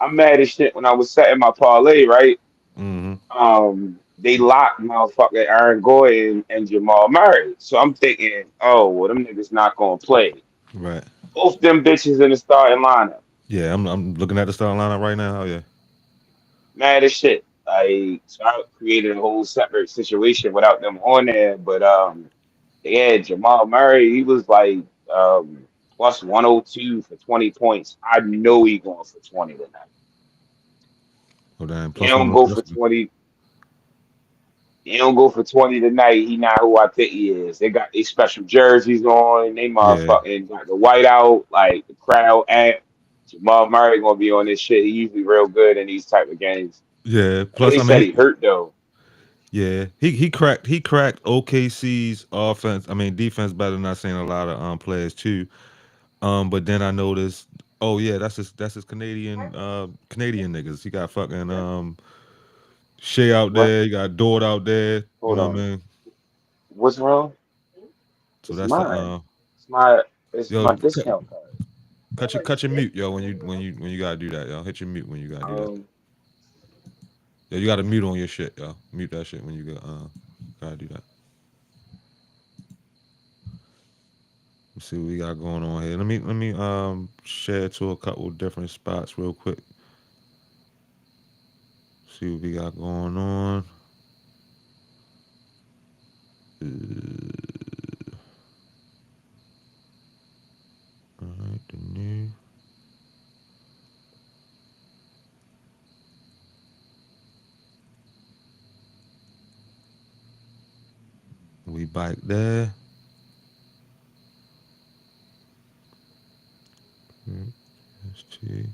I'm mad as shit when I was setting my parlay, right? Mm-hmm. They locked motherfucker Aaron Gordon and Jamal Murray. So I'm thinking, oh, well, them niggas not gonna play. Right. Both them bitches in the starting lineup. Yeah, I'm looking at the starting lineup right now. Oh yeah. Mad as shit. So I created a whole separate situation without them on there. But they had Jamal Murray. He was like plus 102 for 20 points. I know he going for 20 tonight. Oh damn. He Plus don't one. go for 20. He don't go for 20 tonight. He not who I think he is. They got these special jerseys on. They Yeah. motherfucking got the white out, like the crowd amp. Jamal Murray gonna be on this shit. He usually real good in these type of games. Yeah. I know Plus, they I said mean, he hurt though. yeah, he cracked OKC's offense. I mean, defense better than I seen a lot of players too. But then I noticed, oh yeah, that's his Canadian niggas. He got fucking Yeah. Shea out What? there. You got Dort out there. You Hold know what I on. mean? What's wrong? So It's that's the mine. It's my it's yo my cut, discount card. cut your mute, yo, when you gotta do that, yo. Hit your mute when you gotta do that. Um, Yo, you got to mute on your shit, yo. Mute that shit when you gotta do that. Let's see what we got going on here. Let me share to a couple different spots real quick. See what we got going on. All right, the new. We bike there. ST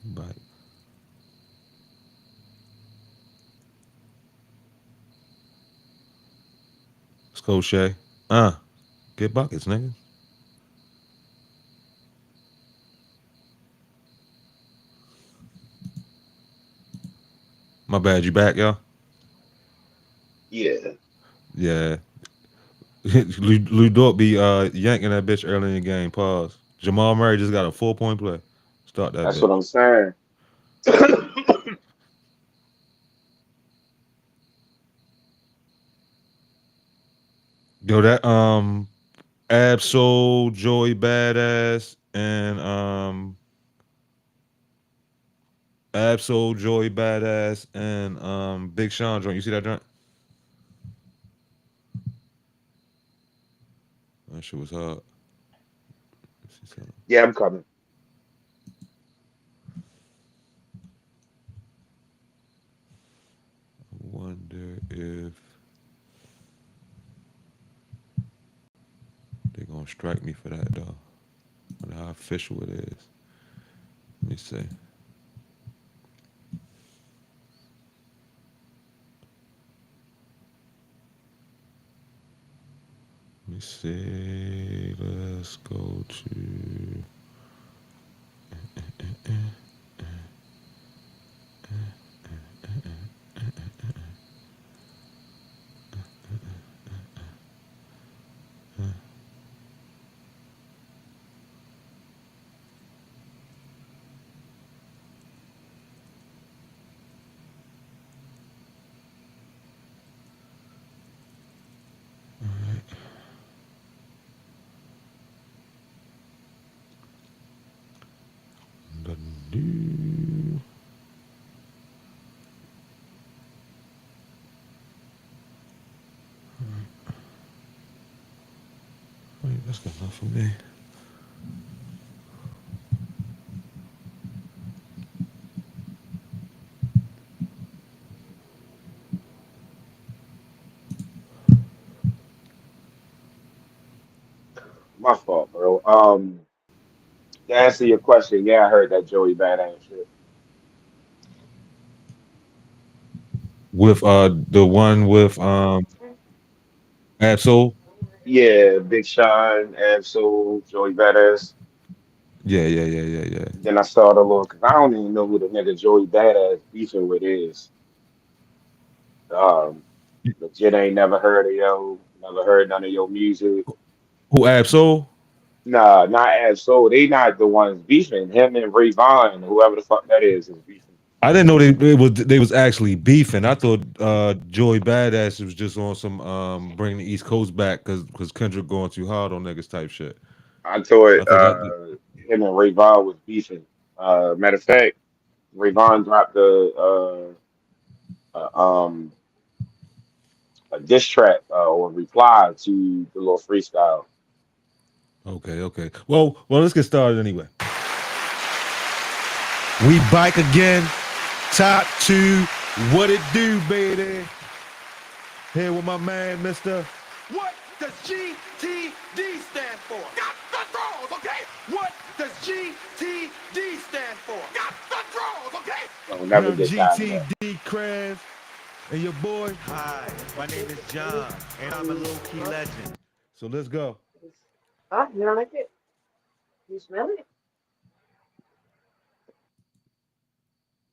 bike. Let's go, Shay. Get buckets, nigga. My bad, you back, yo? yeah, Yeah. Lou Dort be yanking that bitch early in the game. Pause. Jamal Murray just got a 4 point play. Start that that's what bitch. I'm saying. Yo, that Absol, Joey Badass, and Absol, Joey Badass, and Big Sean joint. You see that joint? That shit was hard. Let's see something. Yeah, I'm coming. I wonder if they gonna strike me for that though. Wonder how official it is. Let me see. Let me see. Let's go to. The new. Wait, that's good enough for me. My fault, bro. To answer your question, yeah, I heard that Joey Badass shit. With the one with Absol. Yeah, Big Sean, Absol, Joey Badass. Yeah, yeah, yeah, yeah, yeah. Then I saw the little, cause I don't even know who the nigga Joey Badass beefing with is. Um, Legit ain't never heard of yo, never heard none of your music. Who Absol? Nah, not as so. They not the ones beefing. Him and Ray Vaughn, whoever the fuck that is beefing. I didn't know they was actually beefing. I thought Joey Badass was just on some bringing the East Coast back because Kendrick going too hard on niggas type shit. I thought I thought that. him and Ray Vaughn was beefing. Matter of fact, Ray Vaughn dropped a um a diss track or reply to the little freestyle. Okay, okay. Well, let's get started anyway. We bike again. Top two. What it do, baby? Here with my man, Mister. What does GTD stand for? Got the draws, okay? What does GTD stand for? Got the draws, okay? Don't And never I'm get tired of that. GTD Crabs and your boy. Hi, my name is John, and I'm a low-key legend. So let's go. Oh, you don't like it? You smell it?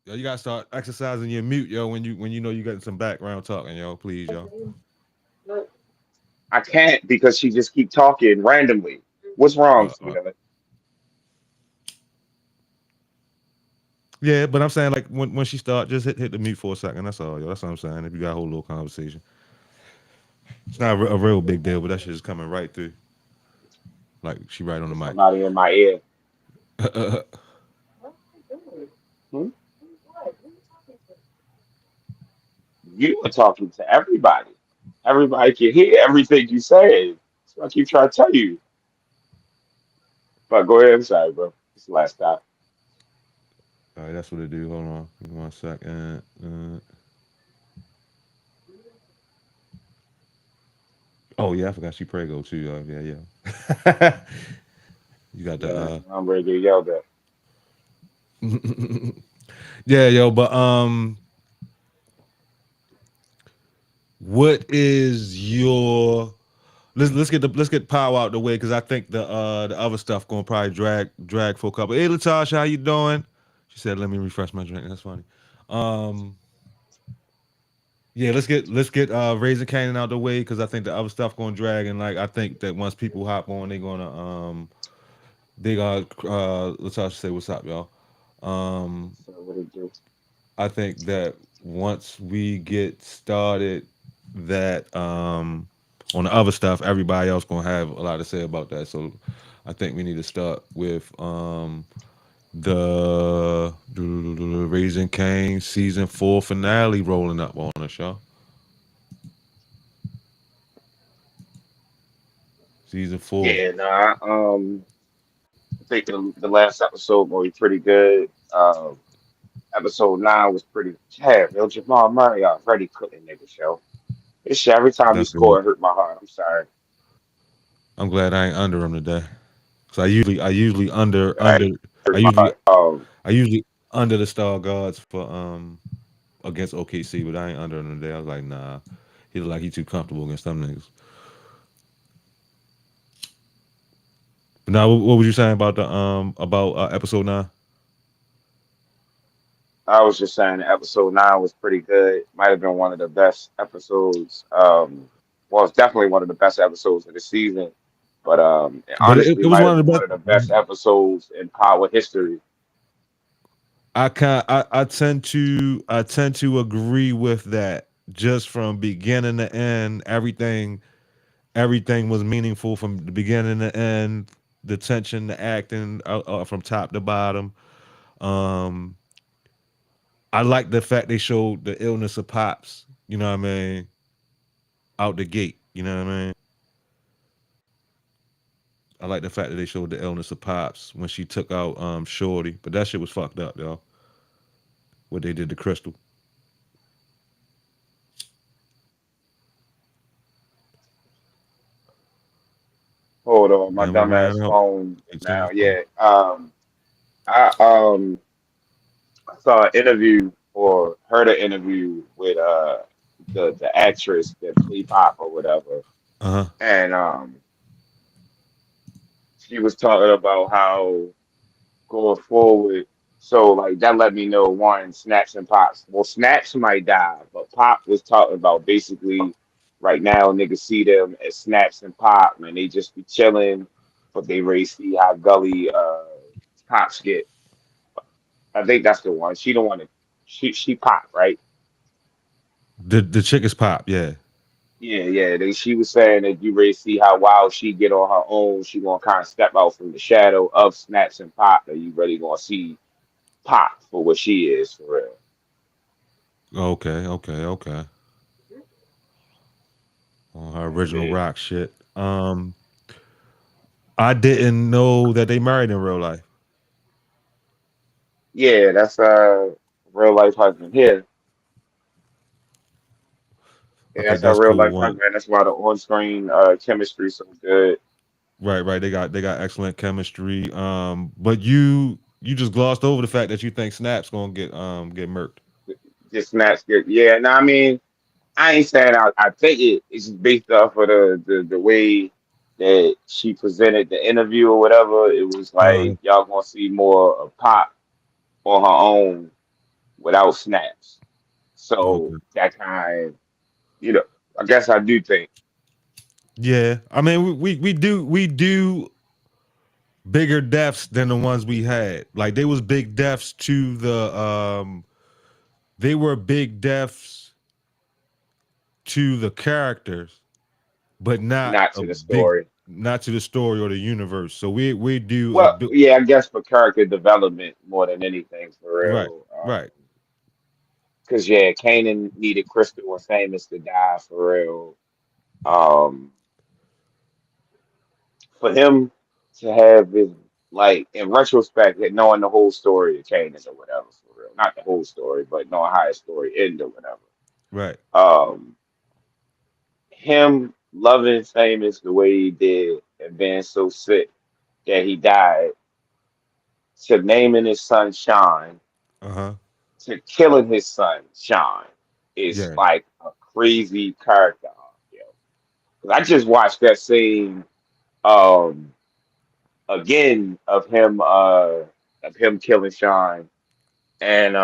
Yo, you gotta start exercising your mute, yo, when you know you getting some background talking, yo. Please, yo. Look. I can't because she just keep talking randomly. What's wrong, Uh, uh, sweetheart? yeah, but I'm saying like when she start, just hit the mute for a second. That's all, yo. That's what I'm saying. If you got a whole little conversation, it's not a real big deal, but that shit is coming right through, like she right on the There's mic. somebody in my ear. What are you doing? Hmm? What? Who are you talking to? You are talking to everybody. Everybody can hear everything you say. So I keep trying to tell you. But go ahead. I'm sorry, bro. It's the last stop. All right, that's what it do. Hold on, give me 1 second. Oh yeah, I forgot she prego too. Yeah, yeah. You got Yeah, the I'm ready to get yelled at. yeah, yo. But what is your let's get power out the way because I think the other stuff gonna probably drag for a couple. Hey, Latasha, how you doing? She said, "Let me refresh my drink." That's funny. Um, yeah, let's get Raising Kanan out the way because I think the other stuff gonna drag and like I think that once people hop on, they gonna Latasha say what's up, y'all. Um, So what it do? I think that once we get started, that on the other stuff, everybody else gonna have a lot to say about that. So I think we need to start with the Raising Cane season 4 finale rolling up on us, y'all. Season 4. Yeah, nah. I think the last episode was pretty good. Episode 9 was pretty. Yeah, yo, Jamal Murray already cooking nigga show. This shit every time he That's good. score it hurt my heart. I'm sorry. I'm glad I ain't under him today. So I usually That I hurt my usually heart. I usually under the star guards for against OKC, but I ain't under him today. I was like, nah. He look like he too comfortable against some niggas. But now, what was you saying about the episode 9? I was just saying episode 9 was pretty good. Might have been one of the best episodes. Well, it's definitely one of the best episodes of the season. But it But it, honestly it was might have one of been the one of the best best. episodes in Power history. I tend to agree with that. Just from beginning to end, everything was meaningful from the beginning to end. The tension, the acting, from top to bottom. Um, I like the fact they showed the illness of pops. You know what I mean? Out the gate. You know what I mean? I like the fact that they showed the illness of pops when she took out Shorty, but that shit was fucked up, y'all. What they did to Crystal. Hold on, my And we dumb ran ass out. phone now. 18-4. Yeah. I I saw an interview or heard an interview with the actress that played Pop or whatever, Uh huh. and she was talking about how going forward. So like that let me know one, Snaps and Pops. Well, Snaps might die, but Pop was talking about basically right now niggas see them as Snaps and Pop, and they just be chilling, but they raised see how gully pops get. I think that's the one. She don't want to. She pop right. The chick is Pop, yeah. Yeah, yeah. She was saying that you really see how wild she get on her own. She gonna kind of step out from the shadow of Snaps and Pop. That you really gonna see Pop for what she is for real. Okay, okay, okay. On her And original then, rock shit. I didn't know that they married in real life. yeah, that's real life husband here. I Yeah, think that's our that's real cool. life One, husband. That's why the on screen chemistry so good. right, right. They got excellent chemistry. But you just glossed over the fact that you think Snap's gonna get murked. Just Snaps good. Yeah, no, I mean. I ain't saying I think it's just based off of the way that she presented the interview or whatever. It was like Uh, y'all gonna see more of Pop on her own without snaps. So okay. that kind, I guess I do think Yeah, I mean we do bigger deaths than the ones we had. Like they was big deaths to the they were big deaths to the characters, but not not a to the big story. not to the story or the universe. So we do a Well, big yeah, I guess for character development more than anything for right, real. right, Because yeah, Kanan needed Crystal and Famous to die for real. Um, for him to have his like in retrospect, that knowing the whole story of Kanan or whatever, for real. Not the whole story, but knowing how his story ended or whatever. right. Um, him loving Famous the way he did and being so sick that he died, to naming his son Sean, Uh-huh. to killing his son Sean is Yeah. like a crazy character arc, yo. 'Cause I just watched that scene um again of him killing Sean. And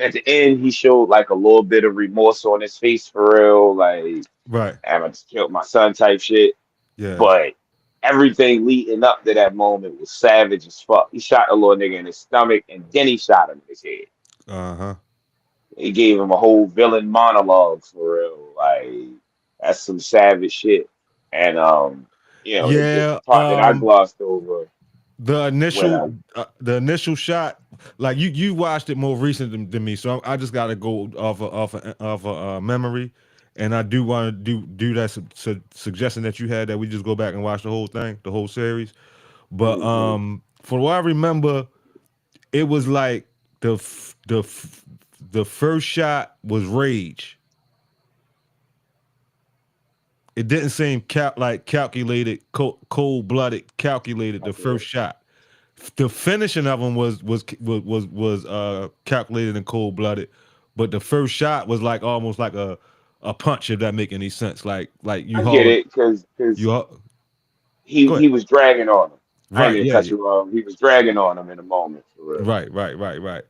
at the end, he showed like a little bit of remorse on his face for real, like Right. I just killed my son type shit. Yeah. But everything leading up to that moment was savage as fuck. He shot a little nigga in his stomach and then he shot him in his head. Uh-huh. He gave him a whole villain monologue for real. Like that's some savage shit. And the Yeah, part that I glossed over the when initial the initial shot, like you watched it more recent than me, so I just got to go off of memory, and I do want to do that suggestion that you had that we just go back and watch the whole thing, the whole series. But Mhm. for what I remember, it was like the first shot was rage. It didn't seem like calculated, cold blooded, calculated. The Okay. first shot, the finishing of them was calculated and cold blooded, but the first shot was like almost like a punch. If that make any sense, like you I get haul it because you haul, he go he ahead. was dragging on him. I didn't Right, mean to yeah, cut yeah. you off. He was dragging on him in a moment for real. Right, right, right, right.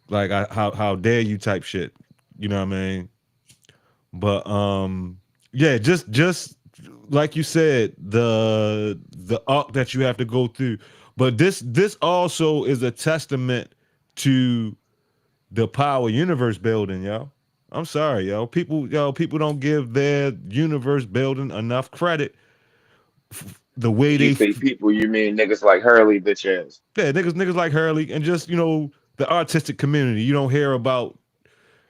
Like how dare you type shit. You know what I mean? But yeah, just like you said, the arc that you have to go through. But this also is a testament to the power universe building, yo. I'm sorry, people don't give their universe building enough credit. The way When you they say people, you mean niggas like Hurley, bitch ass. yeah, niggas like Hurley and just, the artistic community. You don't hear about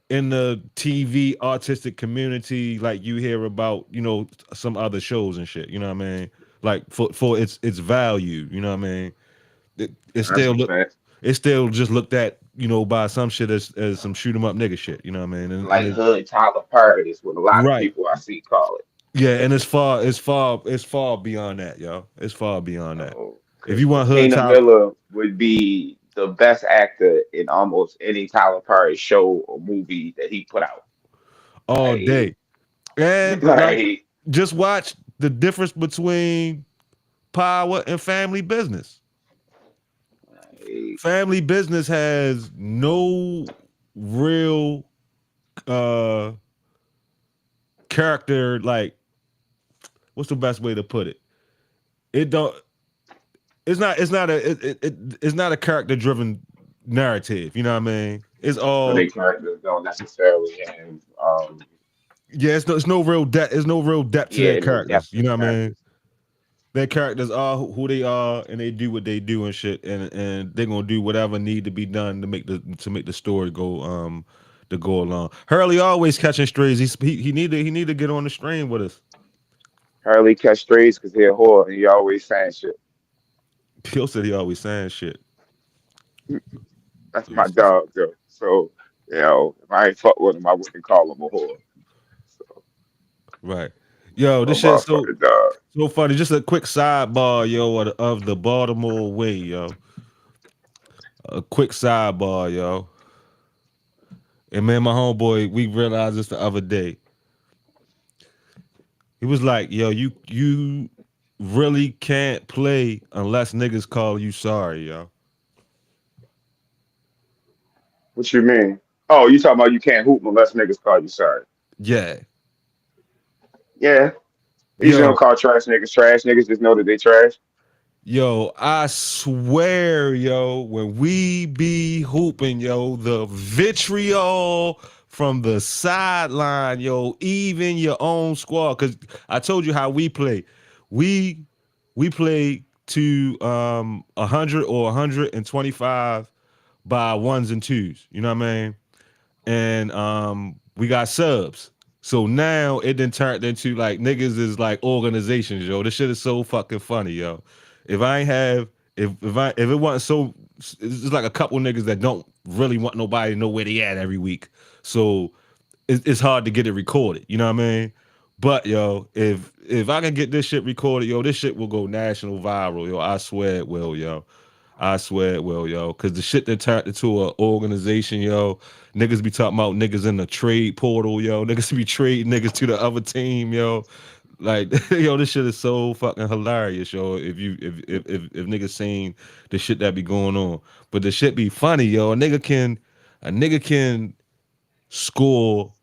in the TV artistic community like you hear about, some other shows and shit. You know what I mean? Like for its value. You know what I mean? It Nah, that's still a look. fact. It still just looked at, by some shit as some shoot 'em up nigga shit. You know what I mean? And Like it, Hood Tyler Perry is what a lot of right. people I see call Yeah, and it. it's far beyond that, yo. It's far beyond that. If you Because want hood Christina top, Miller would be the best actor in almost any Tyler Perry show or movie that he put out. all Like, day. And like like, just watch the difference between power and family business. like, Family business has no real uh character, like what's the best way to put it? It don't. It's not a character driven narrative. You know what I mean? It's So all they characters don't necessarily have yeah. It's no real depth. There's no real depth to their yeah, no characters. depth You to the know what I mean? characters. Their characters are who they are, and they do what they do and shit, and they're gonna do whatever need to be done to make the story go to go along. Hurley always catching strays. He need to get on the stream with us. Hurley catch strays because he a whore and he always saying shit. Phil said he always saying shit. That's my dog though. So, if I ain't fuck with him, I wouldn't call him a whore. So, Right. Yo, my this shit so motherfucking dog. so funny. Just a quick sidebar, yo, of the Baltimore way, yo. A quick sidebar, yo. And man, my homeboy, we realized this the other day. He was like, "Yo, you really can't play unless niggas call you sorry, yo." What you mean? Oh, you talking about you can't hoop unless niggas call you sorry. Yeah, Yeah. You usually don't yo, call trash niggas trash. Niggas just know that they trash. yo, I swear, yo, when we be hooping, yo, the vitriol from the sideline, yo, even your own squad, because I told you how we play. We we play to 100 or 125 by ones and twos. You know what I mean? And we got subs. So now it then turned into like niggas is like organizations, yo. This shit is so fucking funny, yo. If I ain't have if it wasn't so it's just like a couple niggas that don't really want nobody to know where they at every week. So it's hard to get it recorded. You know what I mean? But yo, if I can get this shit recorded, yo, this shit will go national viral, yo. I swear it will, yo. I swear it will, yo. Cause the shit that turned into an organization, yo. Niggas be talking about niggas in the trade portal, yo. Niggas be trading niggas to the other team, yo. Like, yo, this shit is so fucking hilarious, yo. If niggas seen the shit that be going on, but the shit be funny, yo. A nigga can score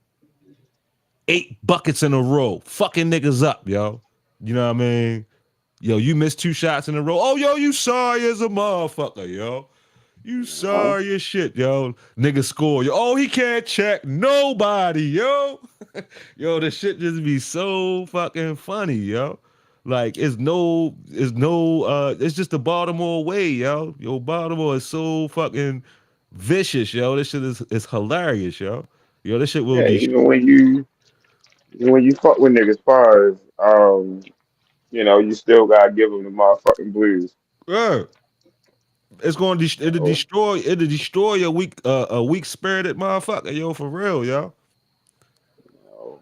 8 buckets in a row, fucking niggas up, yo. You know what I mean? Yo, you missed 2 shots in a row. Oh, yo, you sorry as a motherfucker, yo. You Huh? sorry as shit, yo. Nigga score. Yo, oh, he can't check nobody, yo. Yo, the shit just be so fucking funny, yo. Like it's just the Baltimore way, yo. Yo, Baltimore is so fucking vicious, yo. This shit is hilarious, yo. Yo, this shit will Yeah, de even when you fuck with niggas bars, you still gotta give them the motherfucking blues. yeah, it's going to So, it'll destroy a weak spirited motherfucker, yo, for real, yo. you know,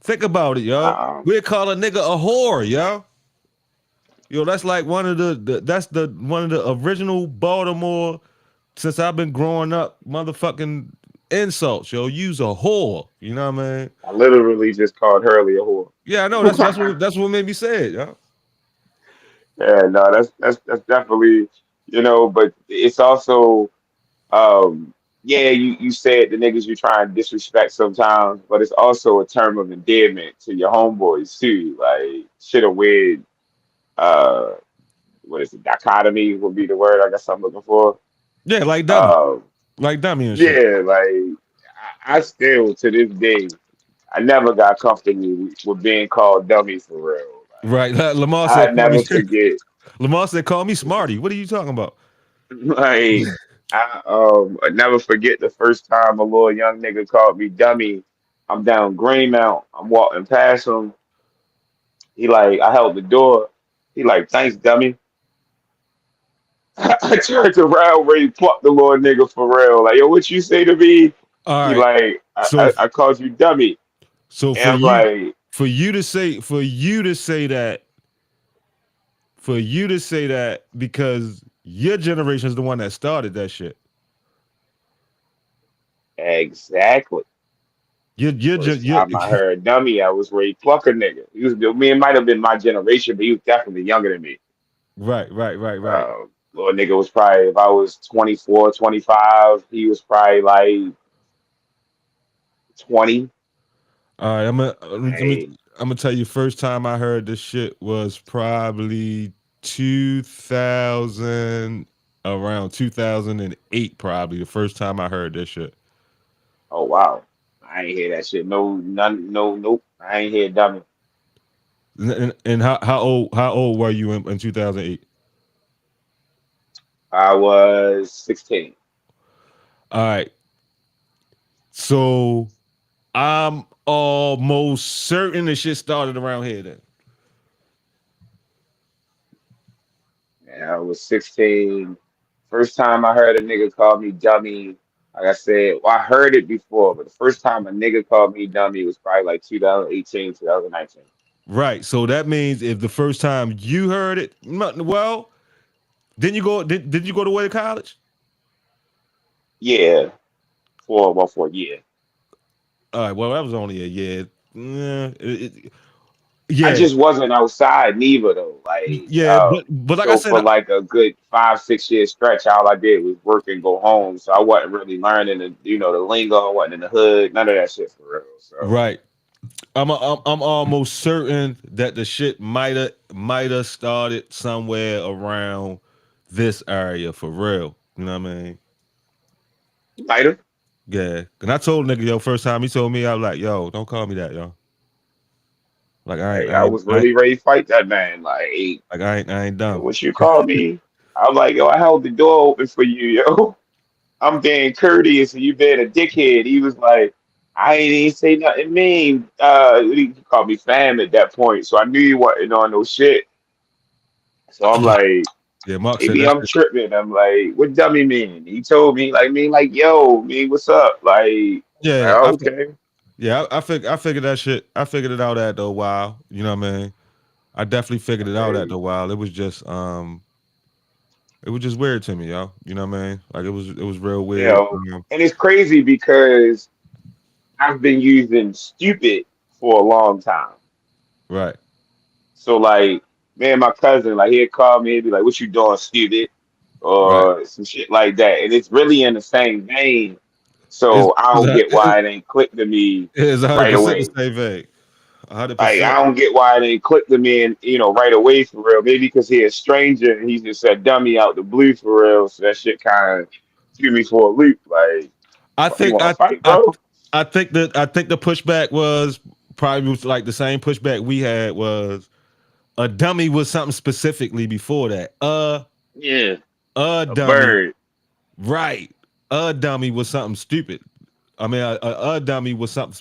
Think about it, yo. um, We'll call a nigga a whore, yo. Yo, that's like one of that's the one of the original Baltimore since I've been growing up, motherfucking insults, yo. Use a whore. You know what I mean? I literally just called Hurley a whore. Yeah, I know. That's what made me say it, yo. Yeah, no, that's definitely, but it's also, yeah, you said the niggas you try and disrespect sometimes, but it's also a term of endearment to your homeboys too. Like shit a weird, uh, what is it? Dichotomy would be the word I guess I'm looking for. Yeah, Um, like dummy and shit. yeah, like I still to this day, I never got comfortable with being called dummy for real. Right. Lamar I said, "Call me." never forget. Lamar said, "Call me Smarty." What are you talking about? Like I never forget the first time a little young nigga called me dummy. I'm down Greenmount. I'm walking past him. He like I held the door. He like thanks dummy. I turned around where he plucked the little nigga for real. Like yo, what you say to me? All He right. like So I called you dummy, so and I'm like for you to say that because your generation is the one that started that shit. exactly. First Your time I heard dummy, I was ready to pluck a nigga. He was me. It might have been my generation, but he was definitely younger than me. right. Little nigga was probably, if I was 24, 25, he was probably like 20. All right, Like, I'm gonna tell you, first time I heard this shit was probably 2000, around 2008, probably the first time I heard this shit. Oh wow, I ain't hear that shit. No, none, no, nope. I ain't hear dummy. And how old were you in 2008? I was 16. All right, so I'm almost certain the shit started around here then. Yeah, I was 16. First time I heard a nigga call me dummy. Like I said, well, I heard it before, but the first time a nigga called me dummy was probably like 2018, 2019. Right, so that means if the first time you heard it, well, did you go away to college? Yeah, for a year. All right, well, that was only a year. I Yeah, just wasn't outside neither though. Like, yeah, but like I so said, for like a good 5, 6 year stretch, all I did was work and go home. So I wasn't really learning the lingo. I wasn't in the hood. None of that shit for real. So right. I'm almost certain that the shit might have started somewhere around this area for real. You know what I mean? lighter. Yeah. And I told nigga, yo, first time he told me, I was like, yo, don't call me that, yo. Like Like I was really ready to fight that man. I ain't Yo, dumb. what you call me? I'm like, yo, I held the door open for you, yo. I'm being courteous and you being a dickhead. He was like, I ain't even say nothing mean. He called me fam at that point, so I knew you wasn't on no shit. So I'm like, Yeah, Mark said maybe that I'm shit. tripping. I'm like, what dummy mean? He told me like yo, me, what's up? Yeah, Okay, I figured that shit. I figured it out after a while. You know what I mean? I definitely figured it out okay, after a while. It was just weird to me, yo. You know what I mean? Like it was real weird. and it's crazy because I've been using stupid for a long time. Right, So like, me and my cousin, like he'd call me and be like, "What you doing, stupid?" right. or some shit like that, and it's really in the same vein. It's So I it's don't a- get why it ain't clicked to me it's 100% right the away. same thing. hundred Like percent. I don't get why they clicked him in, right away for real. Maybe because he a stranger and he just said dummy out the blue for real. So that shit kind of threw me for a loop. Like, I you think want to fight, bro? I think the pushback was probably was like the same pushback we had was a dummy was something specifically before that. Yeah, A a dummy, bird. right? A dummy was something stupid. I mean, a dummy was something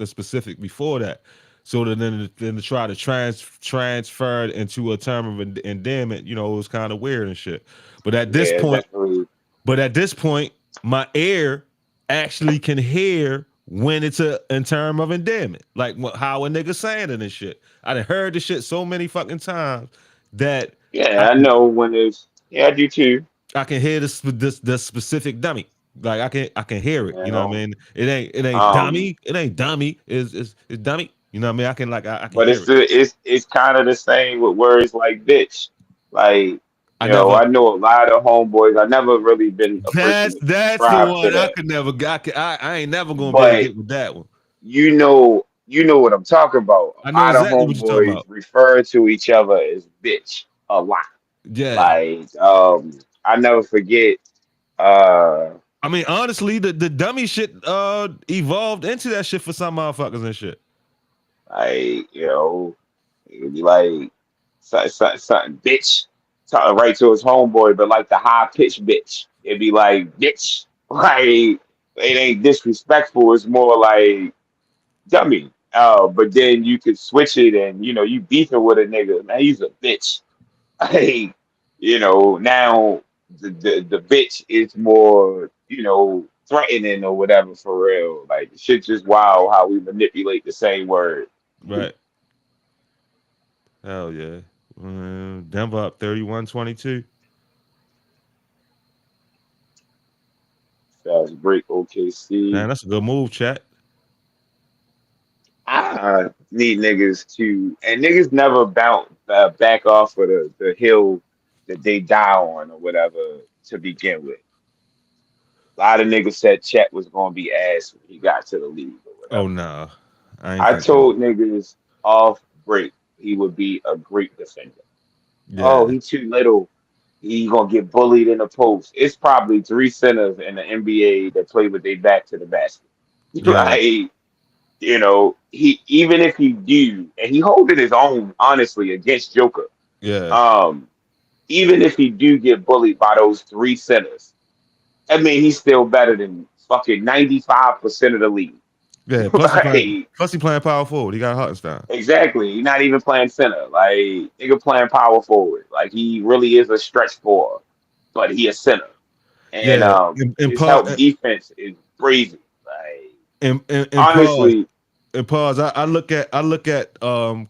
specific before that. So then to try to transfer it into a term of endearment, it was kind of weird and shit. But at this Yeah, point, definitely. But at this point, my ear actually can hear when it's a in term of endearment, like how a nigga saying it and shit. I done heard the shit so many fucking times that I Yeah, I can know when it's. Yeah, I do too. I can hear the specific dummy. Like I can hear it. You You know what I know. mean? It ain't Um, dummy. It ain't dummy. It's dummy. You know what I mean? I can but hear it. it's kind of the same with words like bitch. Like, I never. I know a lot of homeboys. I've never really been a person to That's the subscribe to one I that, could never. I ain't never gonna be able to but get with that one. you know what I'm talking about. I A know lot of exactly what you're talking homeboys about. refer to each other as bitch a lot. Yeah. Like, I never forget. Uh, I mean, honestly, the dummy shit evolved into that shit for some motherfuckers and shit. like it'd be like something bitch, talking right to his homeboy, but like the high pitched bitch. It'd be like bitch, like it ain't disrespectful. It's more like dummy. But then you could switch it, and you beefing with a nigga, man. He's a bitch. Hey, now the bitch is more, threatening or whatever for real. Like shit just wild how we manipulate the same word. Right. Hell yeah. Denver up 31-22. Fast break Man, OKC. that's a good move, chat. I need niggas to, and niggas never bounce back off of the hill that they die on or whatever to begin with. A lot of niggas said Chet was gonna be ass when he got to the league or Oh whatever. nah. I ain't I think that. told niggas. off break, he would be a great defender. Oh, Yeah, he too little. He gonna get bullied in the post. It's probably three centers in the NBA that play with their back to the basket. yeah, Like, he even if he do, and he holding his own honestly against Joker. yeah, Um, even if he do get bullied by those three centers, I mean he's still better than fucking 95% of the league. yeah. Like, Plus he playing power forward. He got Hartenstein. exactly. He's not even playing center. Like, nigga playing power forward. Like, he really is a stretch four, but he a center. And Yeah, his help defense is crazy. Like, and pause. honestly, And pause. I look at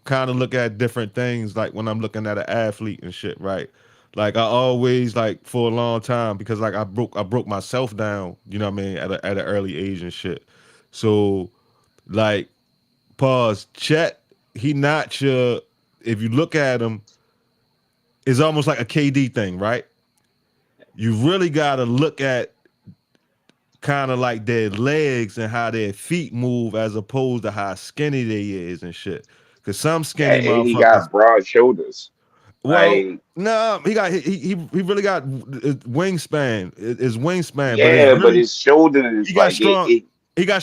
kind of look at different things like when I'm looking at an athlete and shit, right? Like I always like for a long time because like I broke myself down, you know what I mean, at an early age and shit. So like pause, Chet, he not your if you look at him, it's almost like a KD thing, right? You really gotta look at kind of like their legs and how their feet move as opposed to how skinny they is and shit. Cause some yeah, skinny and he motherfuckers, got broad shoulders. well, Like, no, he really got wingspan, his wingspan, but it's yeah, but really his shoulders, he got like, strong. He got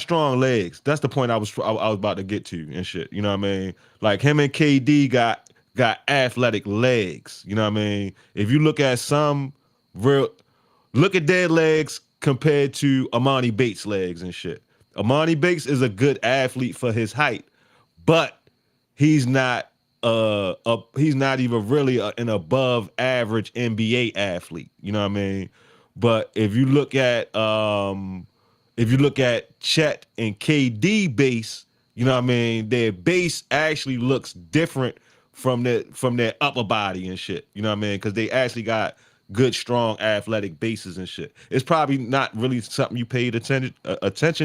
strong legs. That's the point I was about to get to and shit. You know what I mean? Like him and KD got athletic legs. You know what I mean? If you look at some real look at their legs compared to Amani Bates' legs and shit. Amani Bates is a good athlete for his height, but he's not he's not even really an above average NBA athlete. You know what I mean? But if you look at Chet and KD base, you know what I mean, their base actually looks different from their upper body and shit. You know what I mean? Because they actually got good, strong, athletic bases and shit. It's probably not really something you paid attention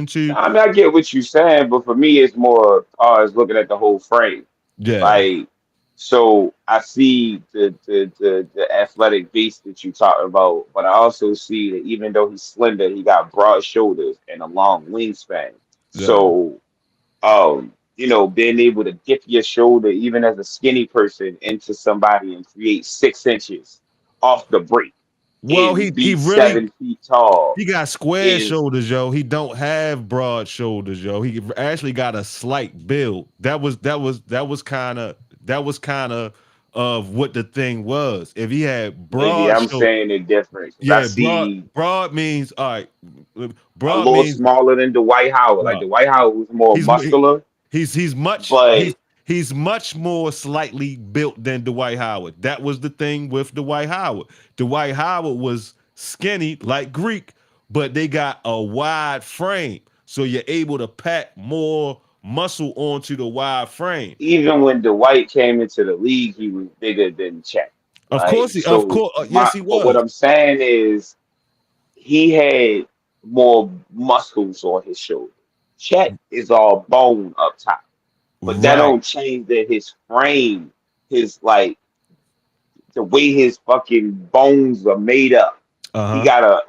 to. I mean, I get what you're saying, but for me, it's more as looking at the whole frame. Yeah, Like, so I see the athletic beast that you talk about, but I also see that even though he's slender, he got broad shoulders and a long wingspan. yeah. So, being able to dip your shoulder, even as a skinny person, into somebody and create 6 inches off the break Well, he and he be really 7 feet tall he got square is shoulders, yo. He don't have broad shoulders, yo. He actually got a slight build. That was kind of of what the thing was. If he had maybe broad I'm shoulders, saying it different because I yeah, broad see broad means all right. a Broad little means smaller than Dwight Howard. Like, no. Dwight Howard was more He's muscular, he's much but he's much more slightly built than Dwight Howard. That was the thing with Dwight Howard. Dwight Howard was skinny like Greek, but they got a wide frame, so you're able to pack more muscle onto the wide frame. even when Dwight came into the league, he was bigger than Chet. Like, Of so course, yes, my he but what was. I'm saying is he had more muscles on his shoulder. Chet is all bone up top, but that Right. don't change that his frame, his like the way his fucking bones are made up. Uh He huh. got a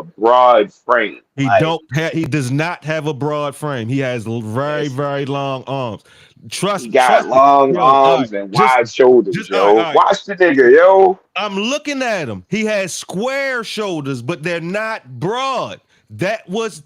broad frame. Like, He does not have a broad frame. He has very yes, very long arms. he Trust got me, long yo. All right, arms and just wide shoulders, all right, all yo. right. Watch the nigga, yo. I'm looking at him. He has square shoulders, but they're not broad. That was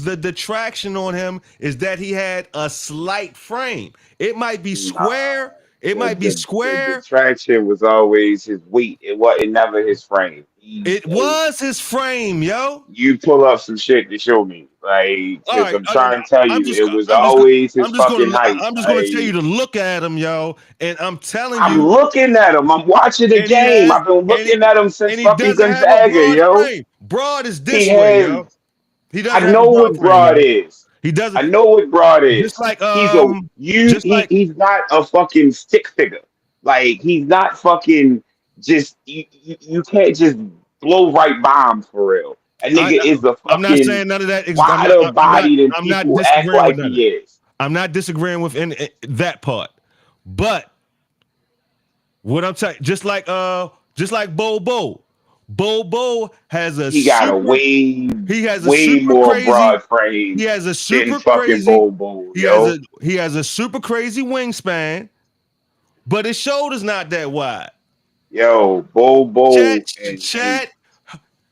the detraction on him is that he had a slight frame. It might be Nah, square. It the might be the the square. detraction was always his weight. It wasn't never his frame. It was his frame, yo. You pull up some shit to show me, like, All because right, I'm trying to tell I'm you, just, it was I'm just, always his I'm just fucking gonna, height. I'm just gonna tell you Like, to look at him, yo. And I'm telling I'm you, looking at him. I'm watching the and he game. has, I've been and he, looking at him since and he fucking doesn't have a Gonzaga, broad yo. frame. Broad is He this way, has. yo. He I doesn't have a know broad what frame, broad yo. is. He I doesn't. know what broad Just is. like He's a you. just like He's not a fucking stick figure. Like, he's not fucking just. You can't just blow right by him for real. A I, nigga is a I'm not fucking saying none of that. wider body than I'm not people act disagreeing with like none of he that. is. I'm not disagreeing with that part. But what I'm saying, just like Bobo. Bobo has a He got a super. He has a way super more crazy. broad He frame has a than super fucking crazy. Bobo, yo. He has a super crazy wingspan, but his shoulders not that wide. Yo, Chet Bobo and Chet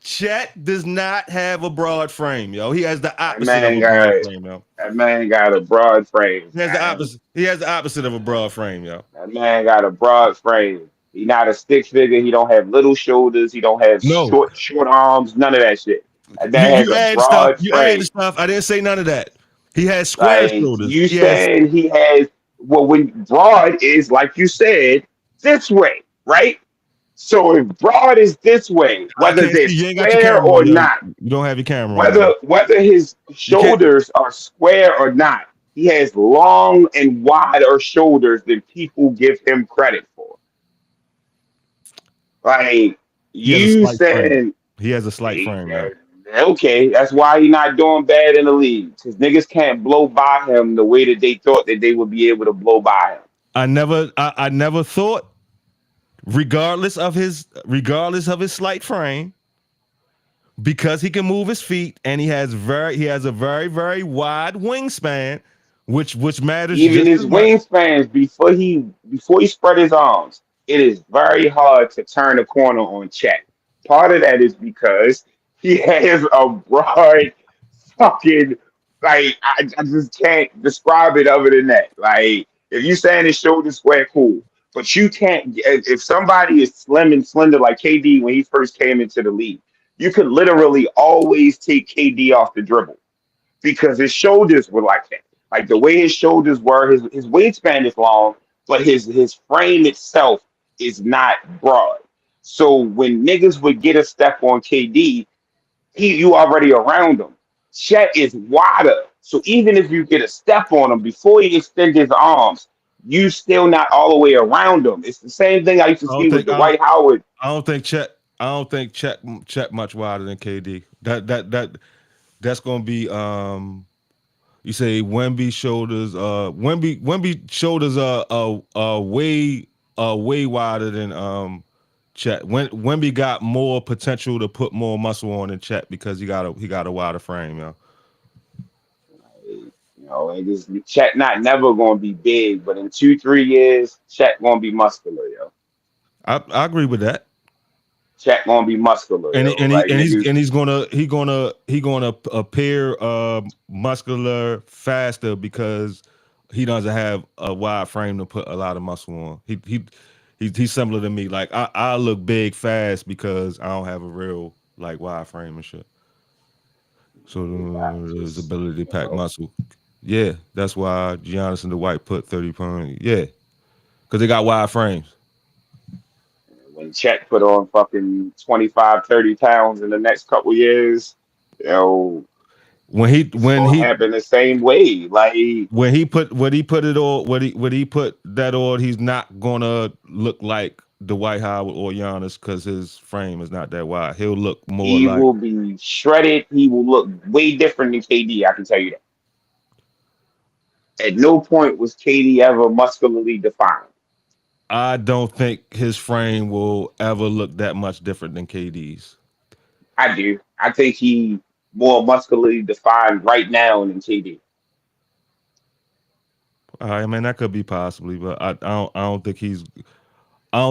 Chet does not have a broad frame, yo. He has the that opposite of man a broad got frame, yo. that man got a broad frame, He has the man. opposite. He has the opposite of a broad frame, yo. That man got a broad frame. He not a stick figure. He don't have little shoulders. He don't have No, short arms. None of that shit. That you man has you a add stuff. broad You add the frame. stuff. I didn't say none of that. He has square Like shoulders. you He has. said, he has. Well, when broad is like you said this way, right? So if broad is this way, I whether can't they're see. You ain't got your square camera on, or yo. not, You don't have your camera on, yo. whether his You can't. shoulders are square or not, he has long and wider shoulders than people give him credit for. Like He has a you slight frame. saying, He has a slight "Hey, frame, yo. okay, that's why he's not doing bad in the league because niggas can't blow by him the way that they thought that they would be able to blow by him. I never thought, regardless of his slight frame, because he can move his feet and he has a very wide wingspan, which matters Even just his as much. wingspans before he spread his arms, it is very hard to turn a corner on Chet. Part of that is because he has a broad fucking I just can't describe it other than that. Like if you saying his shoulder square, cool. But you can't if somebody is slim and slender like KD when he first came into the league, you could literally always take KD off the dribble because his shoulders were like that. Like the way his shoulders were, his wingspan is long, but his frame itself is not broad. So when niggas would get a step on KD, you already around him. Chet is wider. So even if you get a step on him before he extends his arms, you still not all the way around him. It's the same thing I used to I don't see with think the White Howard. I don't think Chet much wider than KD. That's gonna be you say Wemby shoulders Wemby shoulders are way wider than Chet. Wemby got more potential to put more muscle on than Chet because he got a wider frame, yo. Chet not never gonna be big, but in 2, 3 years, Chet gonna be muscular, yo. I agree with that. Chet gonna be muscular, And yo. he, and he Like and he's niggas, and he's gonna appear muscular faster because he doesn't have a wide frame to put a lot of muscle on. He's similar to me. Like I look big fast because I don't have a real like wide frame and shit. So his just ability to pack muscle. Yeah, that's why Giannis and the White put 30 pounds. Yeah, because they got wide frames. when Chet put on fucking 25, 30 pounds in the next couple years, yo, When he it's when gonna he happen the same way. Like when he put that on, he's not gonna look like Dwight Howard or Giannis because his frame is not that wide. He'll look more he like will be shredded. He will look way different than KD. I can tell you that. At no point was KD ever muscularly defined. I don't think his frame will ever look that much different than KD's. I do. I think he more muscularly defined right now than KD. I mean that could be possibly, but I don't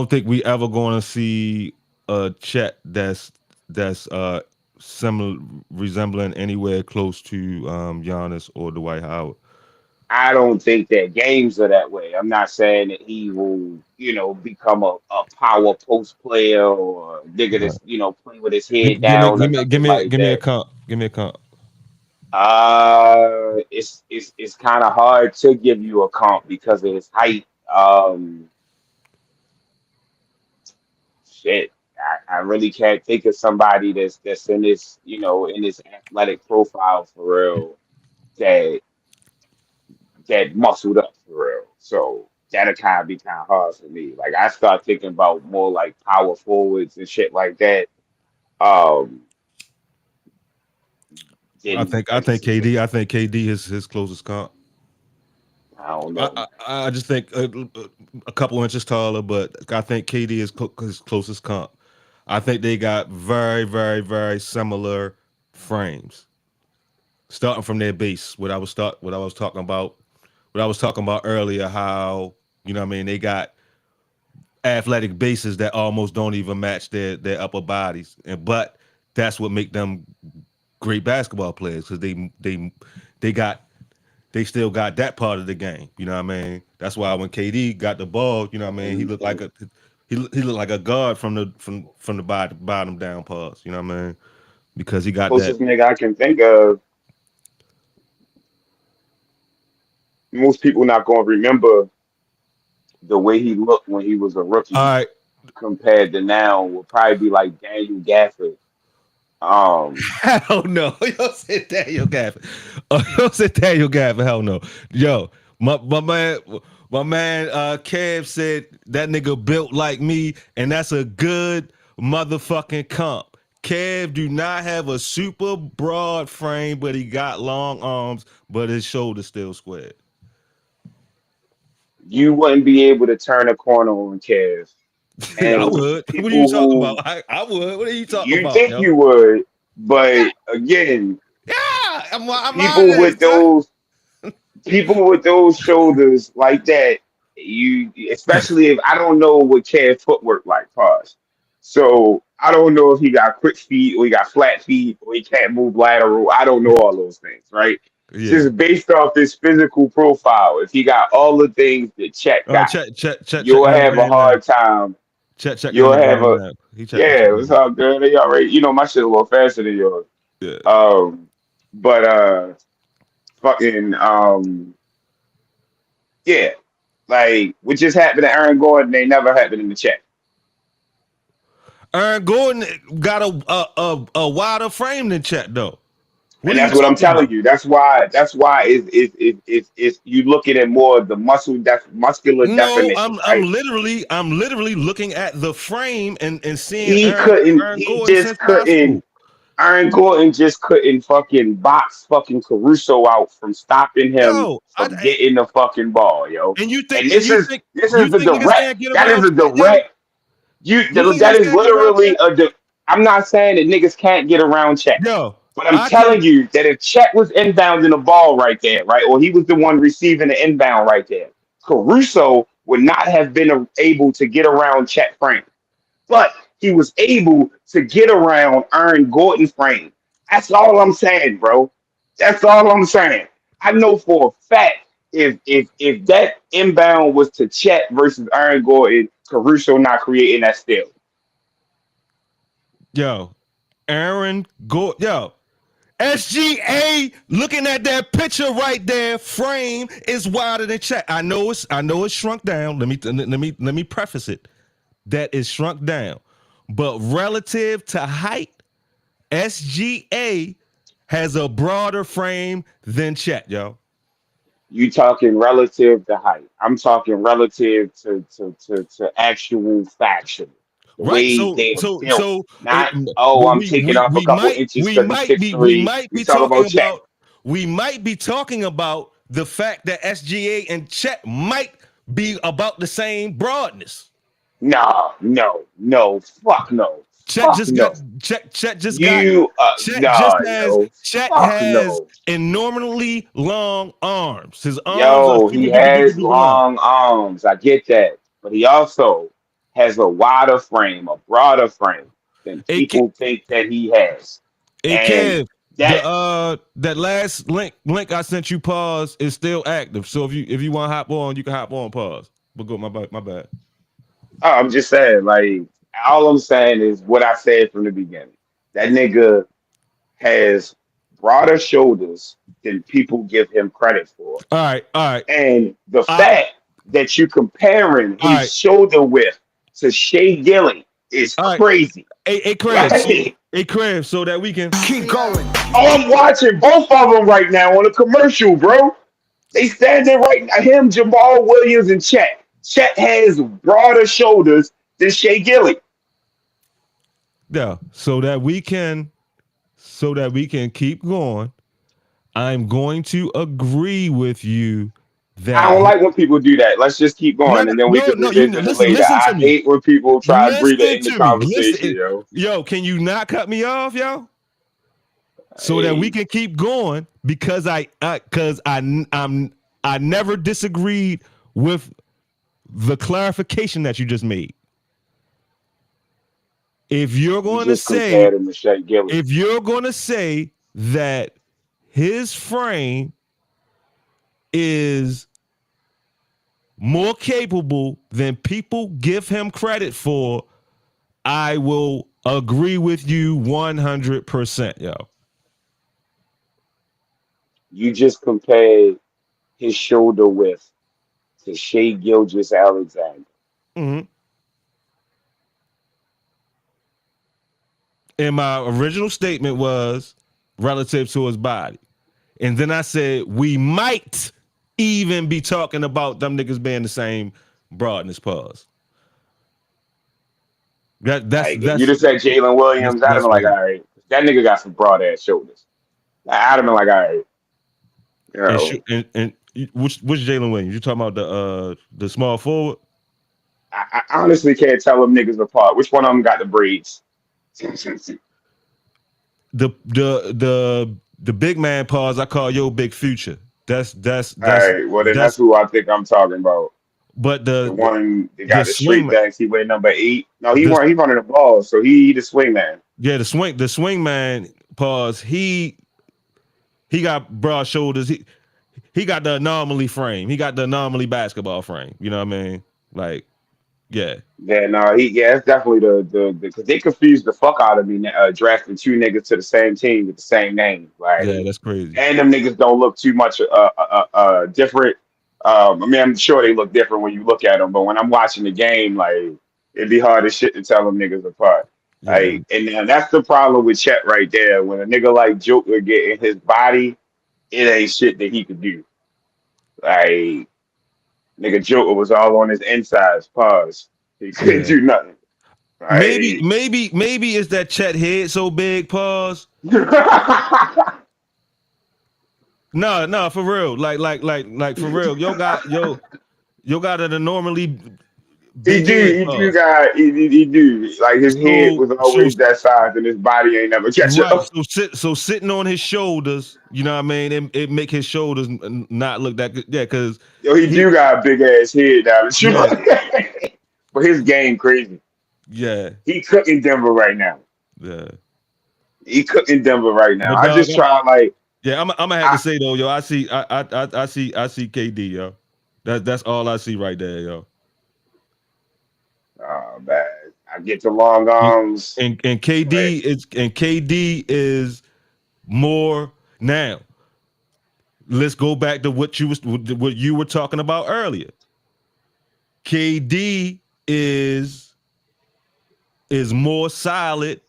think we ever going to see a Chet that's similar resembling anywhere close to Giannis or Dwight Howard. I don't think that games are that way. I'm not saying that he will, become a power post player or a nigga that's, play with his head down or nothing like Give me a that. comp. Give me a comp. It's kind of hard to give you a comp because of his height. Shit, I really can't think of somebody that's in this, in this athletic profile for real that muscled up for real. So that'll kind of be kind of hard for me. Like I start thinking about more like power forwards and shit like that. Um, then I think niggas is KD. I think KD is his closest comp. I don't know, I just think a couple inches taller, but I think KD is his closest comp. I think they got very, very, very similar frames. Starting from their base, what I was talking about, what I was talking about earlier, how you know what I mean, they got athletic bases that almost don't even match their upper bodies. And but that's what make them great basketball players because they got they still got that part of the game. You know what I mean? That's why when KD got the ball, you know what I mean, he looked like a he looked like a guard from the bottom down pass. You know what I mean? Because he got that. Closest nigga I can think of, most people not gonna remember the way he looked when he was a All rookie right. compared to now will probably be like Daniel Gafford. Um, Hell no. Yo said Daniel Gafford. Yo said Daniel Gafford. Hell no. Yo, my man Kev said that nigga built like me, and that's a good motherfucking comp. Kev do not have a super broad frame, but he got long arms, but his shoulders still squared. you wouldn't be able to turn a corner on Kev. I And would. What are you people talking about? who I would. What are you talking you about, think yo? you would, Yeah, but again, yeah. I'm on people that, with son. shoulders like that, you especially if I don't know what Kev footwork like, pause. So I don't know if he got quick feet or he got flat feet or he can't move lateral. I don't know all those things, right? Yeah. Just based off his physical profile, if he got all the things that Chet got, Check you'll in the have a game now. hard time. Checking in You'll the have game a now. He yeah, checking it's now. all good. They already, my shit a little faster than yours. Yeah. But fucking yeah, like what just happened to Aaron Gordon, they never happened in the chat, Aaron Gordon got a wider frame than Chet though. What and are you that's what I'm talking telling about? you. That's why is you looking at more of the muscular No, definition, right? I'm literally looking at the frame and seeing He Aaron couldn't. Aaron He Gordon just since high school. couldn't. Aaron Gordon just couldn't fucking box fucking Caruso out from stopping him Yo, from getting the fucking ball, yo. And and this is this is the niggas direct. can't get That is around a Chet, yo? direct. You think That niggas is can't get around literally Chet? a. I'm not saying that niggas can't get around Chet, Yo, but I'm I can. telling you that if Chet was inbounding the ball right there, right, or he was the one receiving the inbound right there, Caruso would not have been able to get around Chet Frank, but he was able to get around Aaron Gordon frame. That's all I'm saying, bro. That's all I'm saying. I know for a fact if that inbound was to Chet versus Aaron Gordon, Caruso not creating that steal. Yo, Aaron Gordon. Yo, SGA looking at that picture right there, frame is wider than Chet. I know it's shrunk down. Let me preface it. That is shrunk down. But relative to height, SGA has a broader frame than Chet, yo. You talking relative to height. I'm talking relative to actual faction. The Right? way So they are so built. so it, Not, oh, I'm taking off a we couple might inches because he's 6'3". We talk about Chet. we might be talking about the fact that SGA and Chet might be about the same broadness. No, no, no, fuck no, Chet fuck just got no. Chet just got You, Just nah, has yo, Chet fuck has no. enormously long arms. His arms are Yo, super he duper duper has duper long. long arms. I get that, but he also has a wider frame, a broader frame than A people think that he has, and Kev, that that last link I sent you, pause, is still active. So if you want to hop on, you can hop on, pause. But go, my bad. oh, I'm just saying, like, all I'm saying is what I said from the beginning. That nigga has broader shoulders than people give him credit for. All right, all right. And the I fact that you comparing all his right, shoulder width to Shea Gilly is all right. crazy. Hey Crab, so Like, hey Crab, so that we can Keep going. oh, I'm watching both of them right now on a commercial, bro. They standing right now. Him, Jamal Williams, and Chet. Chet has broader shoulders than Shea Gilly. yeah, so that we can keep going. I'm going to agree with you I that don't like when people do that. Let's just keep no going, and then we no can no you revisit it listen later. listen to I me. hate when people try to breathe it Listen in the to me. conversation, Listen. yo. Yo, can you not cut me off, yo? So that we Hey, can keep going because I never disagreed with the clarification that you just made. If you're you going to just say compared him to Shea Gillis. if you're going to say that his frame is more capable than people give him credit for, I will agree with you 100%, yo. You just compared his shoulder width to Shea Gilgis Alexander. Mm-hmm. And my original statement was relative to his body. And then I said, we might even be talking about them niggas being the same broadness pause. That that's Like if you that's just said Jalen that's Williams, I'd have that's been like, crazy. all right, that nigga got some broad ass shoulders. Like, I'd have been like, all right, you know, And which Jalen Williams? You talking about the small forward? I honestly can't tell them niggas apart. Which one of them got the braids? All The big man pause I call yo big future. That's right, well then that's that's who I think I'm talking about. but The one that the got the swing straight backs. He weighed number 8. No, he the weren't. He running the ball, so he the swing man. yeah the swing man pause he got broad shoulders. He got the anomaly frame. He got the anomaly basketball frame. You know what I mean? Like, yeah. Yeah, no, it's definitely the because they confused the fuck out of me drafting two niggas to the same team with the same name. Yeah, Like, that's crazy. and them niggas don't look too much different. I mean, I'm sure they look different when you look at them, but when I'm watching the game, like it'd be hard as shit to tell them niggas apart. Yeah. Like, and then that's the problem with Chet right there. When a nigga like Joker get in his body, it ain't shit that he could do. Like, nigga Joker was all on his insides. Pause. He couldn't Yeah. do nothing. Like, Maybe it's that Chet head so big, pause. No, for real. Like for real. Yo got an abnormally big head, he do pause. got, he do. Like his head So was so always that size, and his body ain't never catch right. up. So sitting on his shoulders, you know what I mean? It make his shoulders not look that good. Yeah, because Yo, he he do got a big ass head now. That you yeah, look at. But his game crazy. yeah, He cooking Denver right now. yeah. He cooking Denver right now. But I dog, just try like yeah, I'm gonna have to I say though, yo, I see KD, yo. That's all I see right there, yo. oh man. I get the long And arms. Like, KD is more now. Let's go back to what you were talking about earlier. KD is more solid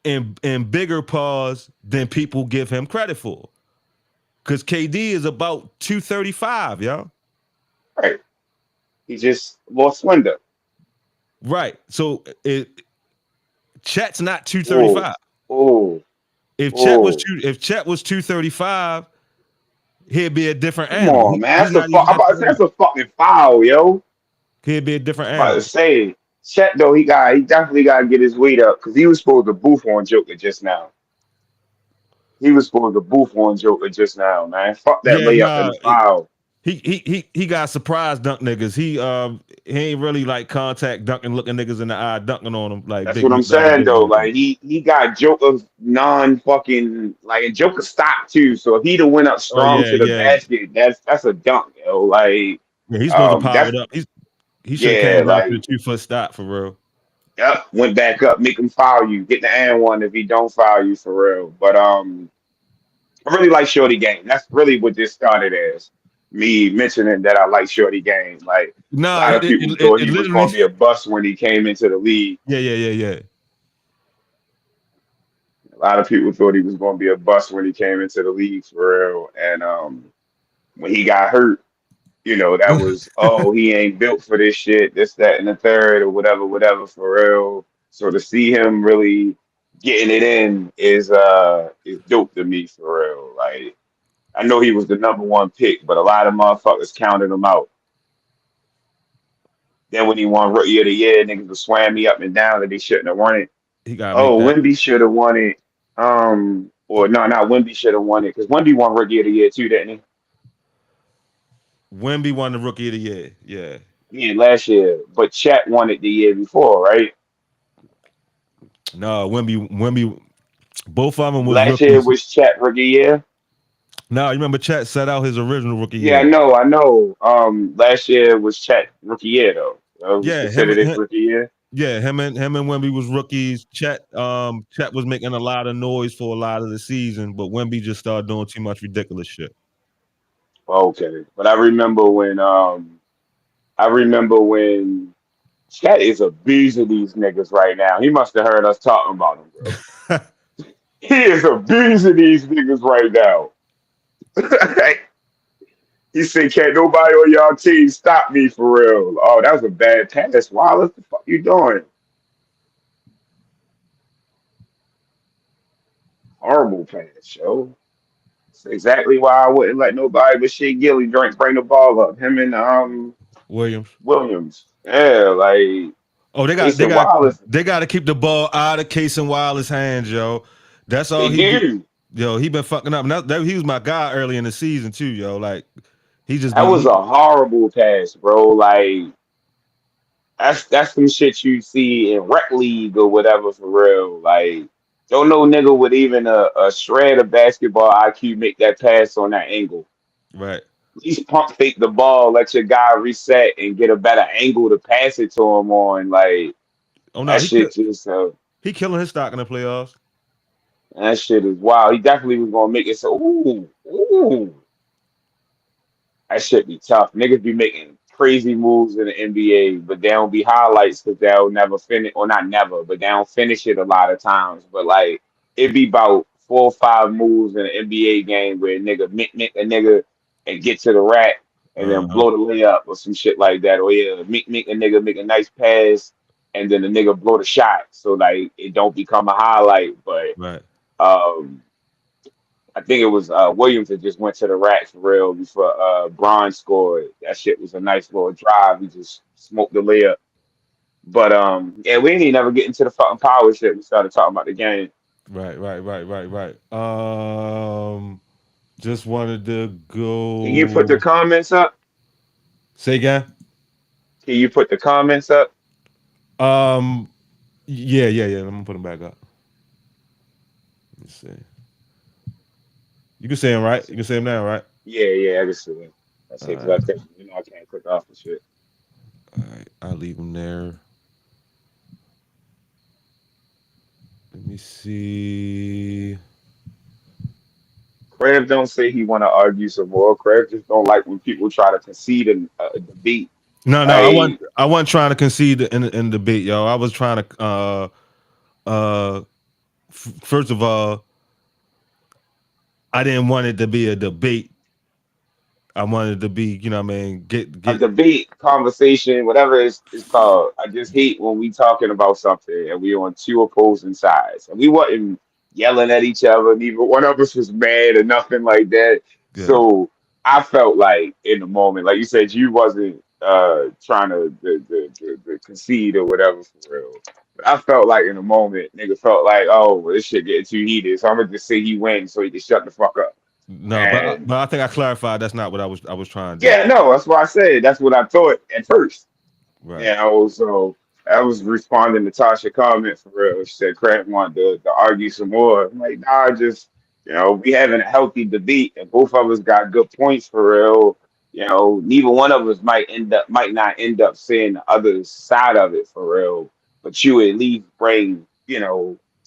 and bigger pause than people give him credit for. Cause KD is about 235, yo. right. He just more slender. Right. So Chet's not Oh, 235. oh, oh. If Chet was 235, he'd be a different Come animal. on, man. He's That's a not fuck. even I'm that about to say tall. that's a fucking foul, yo. He'd be a different About to animal. say, Chet though, he definitely got to get his weight up because he was supposed to boof on Joker just now. He was supposed to boof on Joker just now, man. Fuck that Yeah, layup and nah. the foul. He got surprise dunk niggas. He ain't really like contact dunking, looking niggas in the eye, dunking on them like That's big what I'm McDonald saying big though. man shit. Like he got Joker's non fucking like and Joker stopped too. So if he'd have went up Oh strong yeah, to the yeah, basket, that's a dunk, yo. Like yeah. He's supposed to pile that's it up. He should have yeah, came down to like the 2 foot stop for real. yep, went back up, make him foul you, get the and one if he don't foul you for real. But I really like Shorty game. That's really what this started as. Me mentioning that I like Shorty game. Like a Nah, lot of people thought it he was literally. gonna be a bust when he came into the league. Yeah. A lot of people thought he was gonna be a bust when he came into the league for real. And when he got hurt, that was he ain't built for this shit, this, that, and the third, or whatever for real. So to see him really getting it in is dope to me for real. Like I know he was the number 1 pick, but a lot of motherfuckers counted him out. Then when he won Rookie of the Year, niggas was swam me up and down that they shouldn't have won it. He gotta make Oh, that. Wemby should have won it. Or no, not Wemby should have won it because Wemby won Rookie of the Year too, didn't he? Wemby won the Rookie of the Year. Yeah. Yeah, last year. But Chet won it the year before, right? No, Wemby. Both of them was Last year rookies. was Chet Rookie Year. No, you remember Chet set out his original rookie Yeah, year. I know. Last year was Chet Rookie Year though. It was Yeah, considered his rookie year. yeah, him and Wemby was rookies. Chet was making a lot of noise for a lot of the season, but Wemby just started doing too much ridiculous shit. Okay, but I remember when Chet is a beast of these niggas right now. He must have heard us talking about him, bro. He is a beast of these niggas right now. He said, "Can't nobody on y'all team stop me for real." Oh, that was a bad pass. Wallace, the fuck you doing? Horrible pass, yo. That's exactly why I wouldn't let nobody but Shea Gilly bring the ball up. Him and Williams. Williams. Yeah, like Oh, Casey Wallace. they got to keep the ball out of Case and Wallace's hands, yo. That's all They he do. do. Yo, he been fucking up. And he was my guy early in the season too, yo. Like he just That been was a horrible pass, bro. Like that's some shit you see in rec league or whatever for real. Like don't no nigga with even a shred of basketball IQ make that pass on that angle. right. At least pump fake the ball, let your guy reset and get a better angle to pass it to him on. Like Oh no, that shit just he killing his stock in the playoffs. that shit is wild. He definitely was gonna make it so ooh. That shit be tough. Niggas be making crazy moves in the NBA, but they don't be highlights because they'll never finish, or not never, but they don't finish it a lot of times. But like, it be about 4 or 5 moves in an NBA game where a nigga mick a nigga and get to the rack and then Uh-huh. blow the layup or some shit like that. Or yeah, mick a nigga make a nice pass and then the nigga blow the shot. So like, it don't become a highlight, but Right. um. I think it was Williams that just went to the rack for real before Braun scored. That shit was a nice little drive. He just smoked the layup. But yeah, we ain't never get into the fucking power shit. We started talking about the game. Right. Just wanted to Can you put the go comments up? say again. Can you put the comments up? Um yeah. I'm gonna put them back up. Let me see. You can say them right. You can say them now, right? Yeah, I can see it. That's All it. 'Cause right. I think I can't click off the shit. All right. I'll leave them there. Let me see. Craig don't say he want to argue some more. Craig just don't like when people try to concede a debate. No, Like I wasn't trying to concede in the debate, yo. I was trying to uh first of all, I didn't want it to be a debate. I wanted to be, you know what I mean, a get debate, conversation, whatever it's called. I just hate when we talking about something and we on 2 opposing sides. And we wasn't yelling at each other, neither one of us was mad or nothing like that. yeah. So I felt like in the moment, like you said, you wasn't trying to the concede or whatever for real. But I felt like in the moment, nigga felt like, oh, well, this shit getting too heated. So I'm gonna just say he wins so he can shut the fuck up. No, And but I think I clarified that's not what I was trying to do. yeah, no, that's what I said. That's what I thought at first. Right. Yeah, I was responding to Tasha comment for real. She said Craig wanted to argue some more. I'm like, nah, just we having a healthy debate and both of us got good points for real. Neither one of us might not end up saying the other side of it for real, but you at least bring,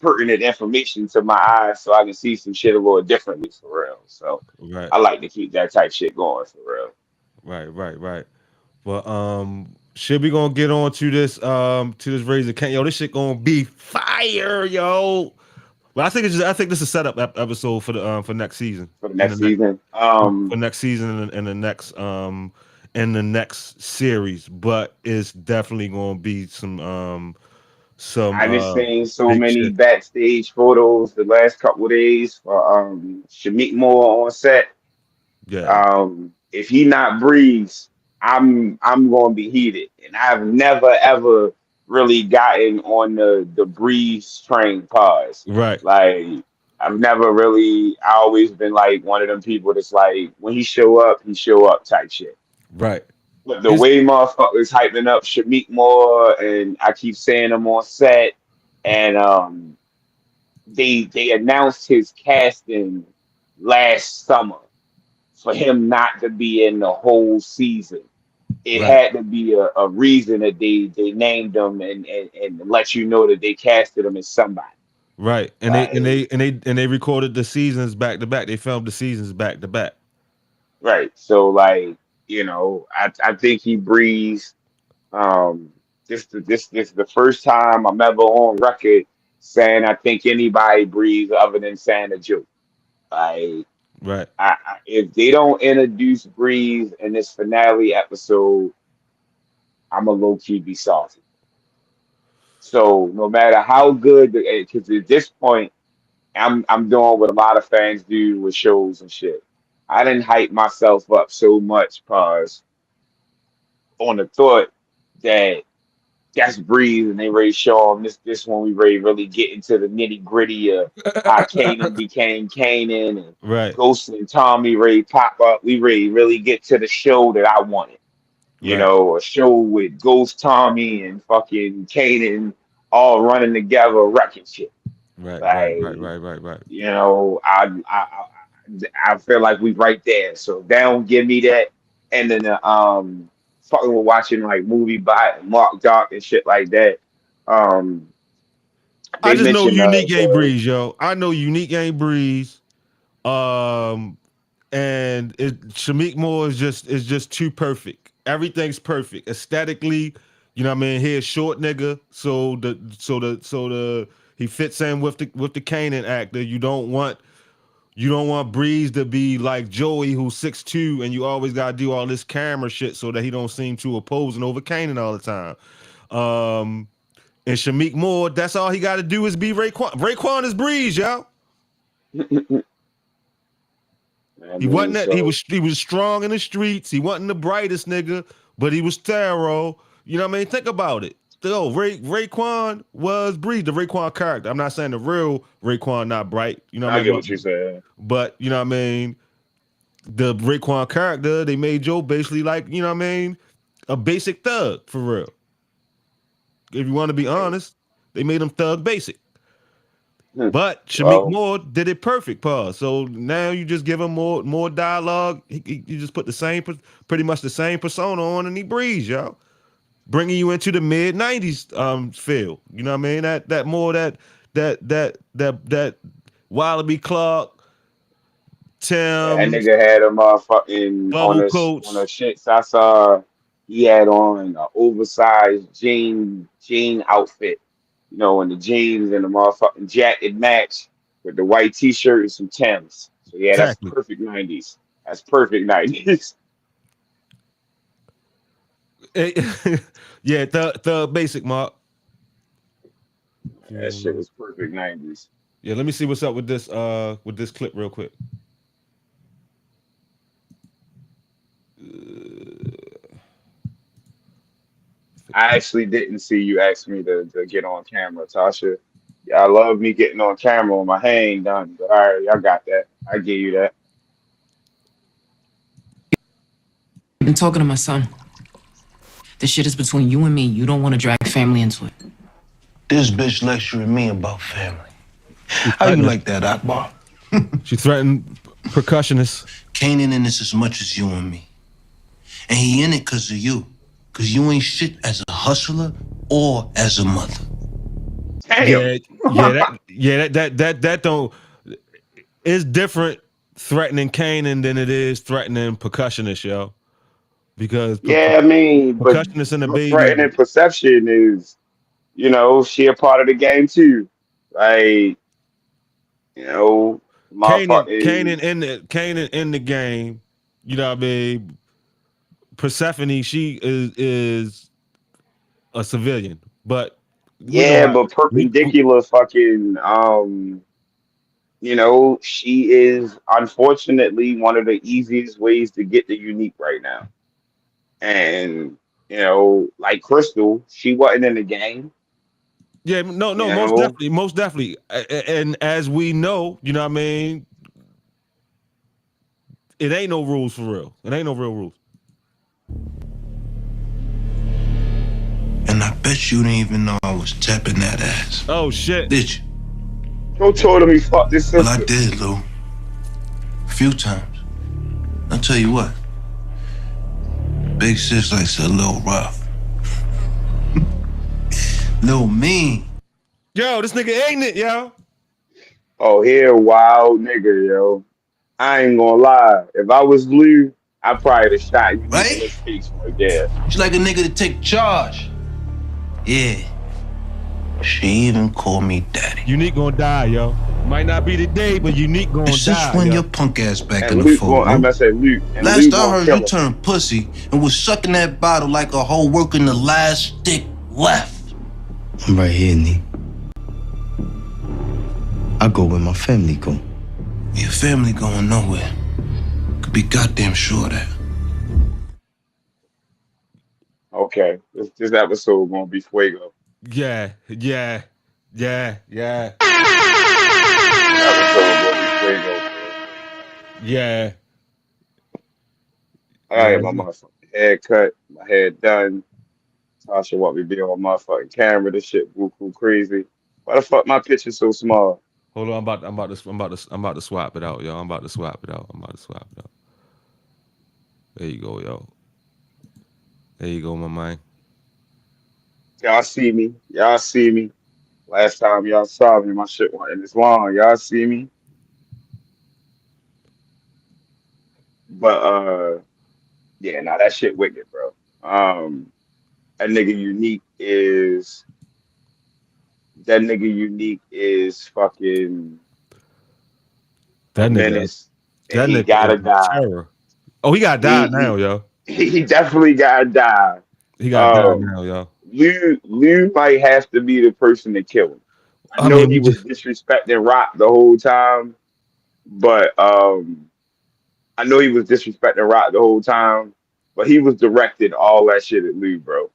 pertinent information to my eyes so I can see some shit a little differently for real. So Right. I like to keep that type shit going for real. Right. But shit, we gonna get on to this Raising Kanan. Yo, this shit gonna be fire, yo. Well, I think this is a setup episode for next season. For the In the next next season. for next season and in the next series, but it's definitely gonna be some I just seen so big many shit. backstage photos the last couple of days for Shamik Moore on set. Yeah. If he not Breeze, I'm gonna be heated. And I've never ever really gotten on the Breeze train cars. Right. Like I've never really I always been like one of them people that's like when he show up type shit. Right. But the His way motherfuckers hyping up Shamik Moore and I keep saying him on set and they announced his casting last summer for him not to be in the whole season. It right. had to be a reason that they named him and let you know that they casted him as somebody. Right. And they and Like they and they and they recorded the seasons back to back. They filmed the seasons back to back. right. So like, I think he breathes this the first time I'm ever on record saying I think anybody breathes other than Santa Joe. Like Right. if they don't introduce Breeze in this finale episode, I'm a low key be salty. So no matter how good, because at this point, I'm doing what a lot of fans do with shows and shit. I didn't hype myself up so much, cause on the thought that that's Breeze and they ready to show them this one we ready to really get into the nitty gritty of how Kanan became Kanan and Right. Ghost and Tommy ready to pop up. We ready to really get to the show that I wanted. Right. A show with Ghost Tommy and fucking Kanan all running together, wrecking shit. Right. Right. Like, Right. Right. Right. Right. I feel like we right there. So they don't give me that, and then fucking with watching like movie by Mark Dark and shit like that. Um, I they just know mentioned Unique ain't the Breeze, yo. I know Unique ain't Breeze. Um, and Shamik Moore is just too perfect. Everything's perfect aesthetically. You know what I mean? He's a short nigga, so the he fits in with the Kanan actor. You don't want Breeze to be like Joey, who's 6'2", and you always gotta do all this camera shit so that he don't seem too opposing over Kanan all the time. Um, and Shamik Moore, that's all he got to do is be Raekwon. Raekwon is Breeze, yo. I He mean, wasn't that so he was strong in the streets. He wasn't the brightest nigga, but he was thorough. You know what I mean? Think about it. Yo, Raekwon was Breeze, the Raekwon character. I'm not saying the real Raekwon not bright. You know what I I get mean? what you're saying. But you know what I mean? The Raekwon character, they made Joe basically like, you know what I mean, a basic thug for real. If you want to be Right. honest, they made him thug basic. Hmm. But Shamik Well, Moore did it perfect, Paul. So now you just give him more dialogue. You just put pretty much the same persona on, and he breathes, y'all, bringing you into the mid '90s feel. You know what I mean? That more that Wallaby Clark, that Tim's, nigga had a motherfucking bubble on the coats. shits I saw. He had on an oversized jean outfit, and the jeans and the motherfucking jacket match with the white t-shirt and some Timbs. So yeah, that's Exactly. perfect '90s. That's perfect '90s. Yeah, the basic Mark. That shit was perfect '90s. Yeah, let me see what's up with this clip real quick. I actually didn't see you ask me to get on camera, Tasha. Yeah, I love me getting on camera when my hair ain't done. But all right, y'all got that. I give you that. Been talking to my son. This shit is between you and me. You don't want to drag family into it. This bitch lecturing me about family. She How you threatened. like that, Akbar? She threatened percussionists. Kanan in this as much as you and me. And he in it because of you. Because you ain't shit as a hustler or as a mother. Damn. Yeah, that don't. It's different threatening Kanan than it is threatening percussionists, yo. Because Yeah, I mean, but percussionists and the her baby, threatening perception is, she a part of the game too. Like, you know, Kanan motherfucking, in the game. You know what I mean? Persephone, she is a civilian, but we know yeah, how but we perpendicular fucking, She is unfortunately one of the easiest ways to get the unique right now. And, like Crystal, she wasn't in the game, Yeah, no, you no, most know. definitely, most definitely. And as we know, you know what I mean, it ain't no rules for real. It ain't no real rules. And I bet you didn't even know I was tapping that ass. Oh shit. Did you? Bro told him he fucked his Well, I sister. did, Lou. A few times. I'll tell you what. Big sis likes it a little rough. Little mean. Yo, this nigga ain't it, yo. Oh, he a wild nigga, yo. I ain't gonna lie. If I was Lou, I probably have shot Unique in Right? his face right there. She's like a nigga to take charge. Yeah. She even called me daddy. Unique gonna die, yo. Might not be today, but Unique gonna And since die, when yo. your punk ass back in And the Luke fold, going, I'm Lou? gonna say Luke, and Last Luke I gonna heard, kill you him. turned pussy and was sucking that bottle like a hoe working the last stick left. I'm right here, Nee. I go where my family go. Your family going nowhere. Could be goddamn sure of that. Okay, this episode gonna be fuego. Yeah, yeah, yeah. This episode gonna be fuego, bro. Yeah, I gotta yeah. get my motherfucking hair cut, my hair done. Tasha want me be on my motherfucking camera. This shit buku crazy. Why the fuck my picture so small? Hold on, I'm about to swap it out, yo. I'm about to swap it out. I'm about to swap it out. There you go, yo. There you go, my man. Y'all see me? Y'all see me? Last time y'all saw me, my shit wasn't this long. Y'all see me? But yeah, nah, that shit wicked, bro. That nigga unique is that nigga unique is fucking a That nigga, menace, and that he nigga is gotta die. terror. Oh, he gotta die now, He yo. he definitely gotta die. He gotta die Um, now, yo. Lou might have to be the person to kill him. I I know mean, he we was just disrespecting Rock the whole time, but I know he was disrespecting Rock the whole time, but he was directing all that shit at Lou, bro.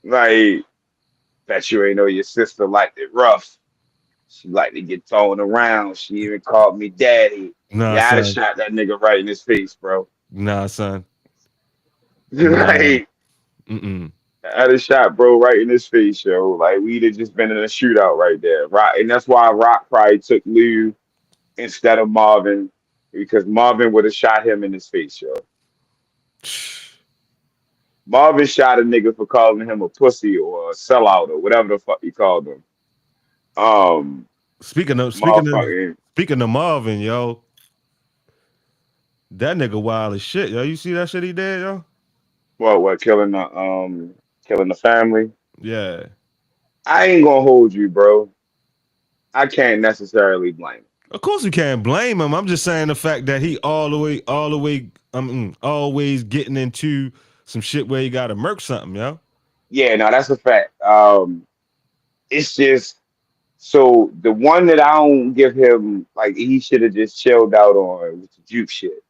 Like, bet you ain't know your sister liked it rough. She liked to get thrown around. She even called me daddy. nah, Yeah, I'd have son. shot that nigga right in his face, bro. Nah, son. Nah. Like, Mm-mm. I'd have shot bro right in his face, yo. Like, we'd have just been in a shootout right there. Right. And that's why Rock probably took Lou instead of Marvin, because Marvin would have shot him in his face, yo. Marvin shot a nigga for calling him a pussy or a sellout or whatever the fuck he called him. Um, Speaking of speaking of motherfucking speaking of Marvin, yo, that nigga wild as shit, yo. You see that shit he did, yo? what killing the family. Yeah. I ain't gonna hold you, bro. I can't necessarily blame him. Of course we can't blame him. I'm just saying the fact that he always getting into some shit where he gotta murk something, yo. Yeah, no, that's a fact. It's just so the one that I don't give him like he should have just chilled out on was the juke shit.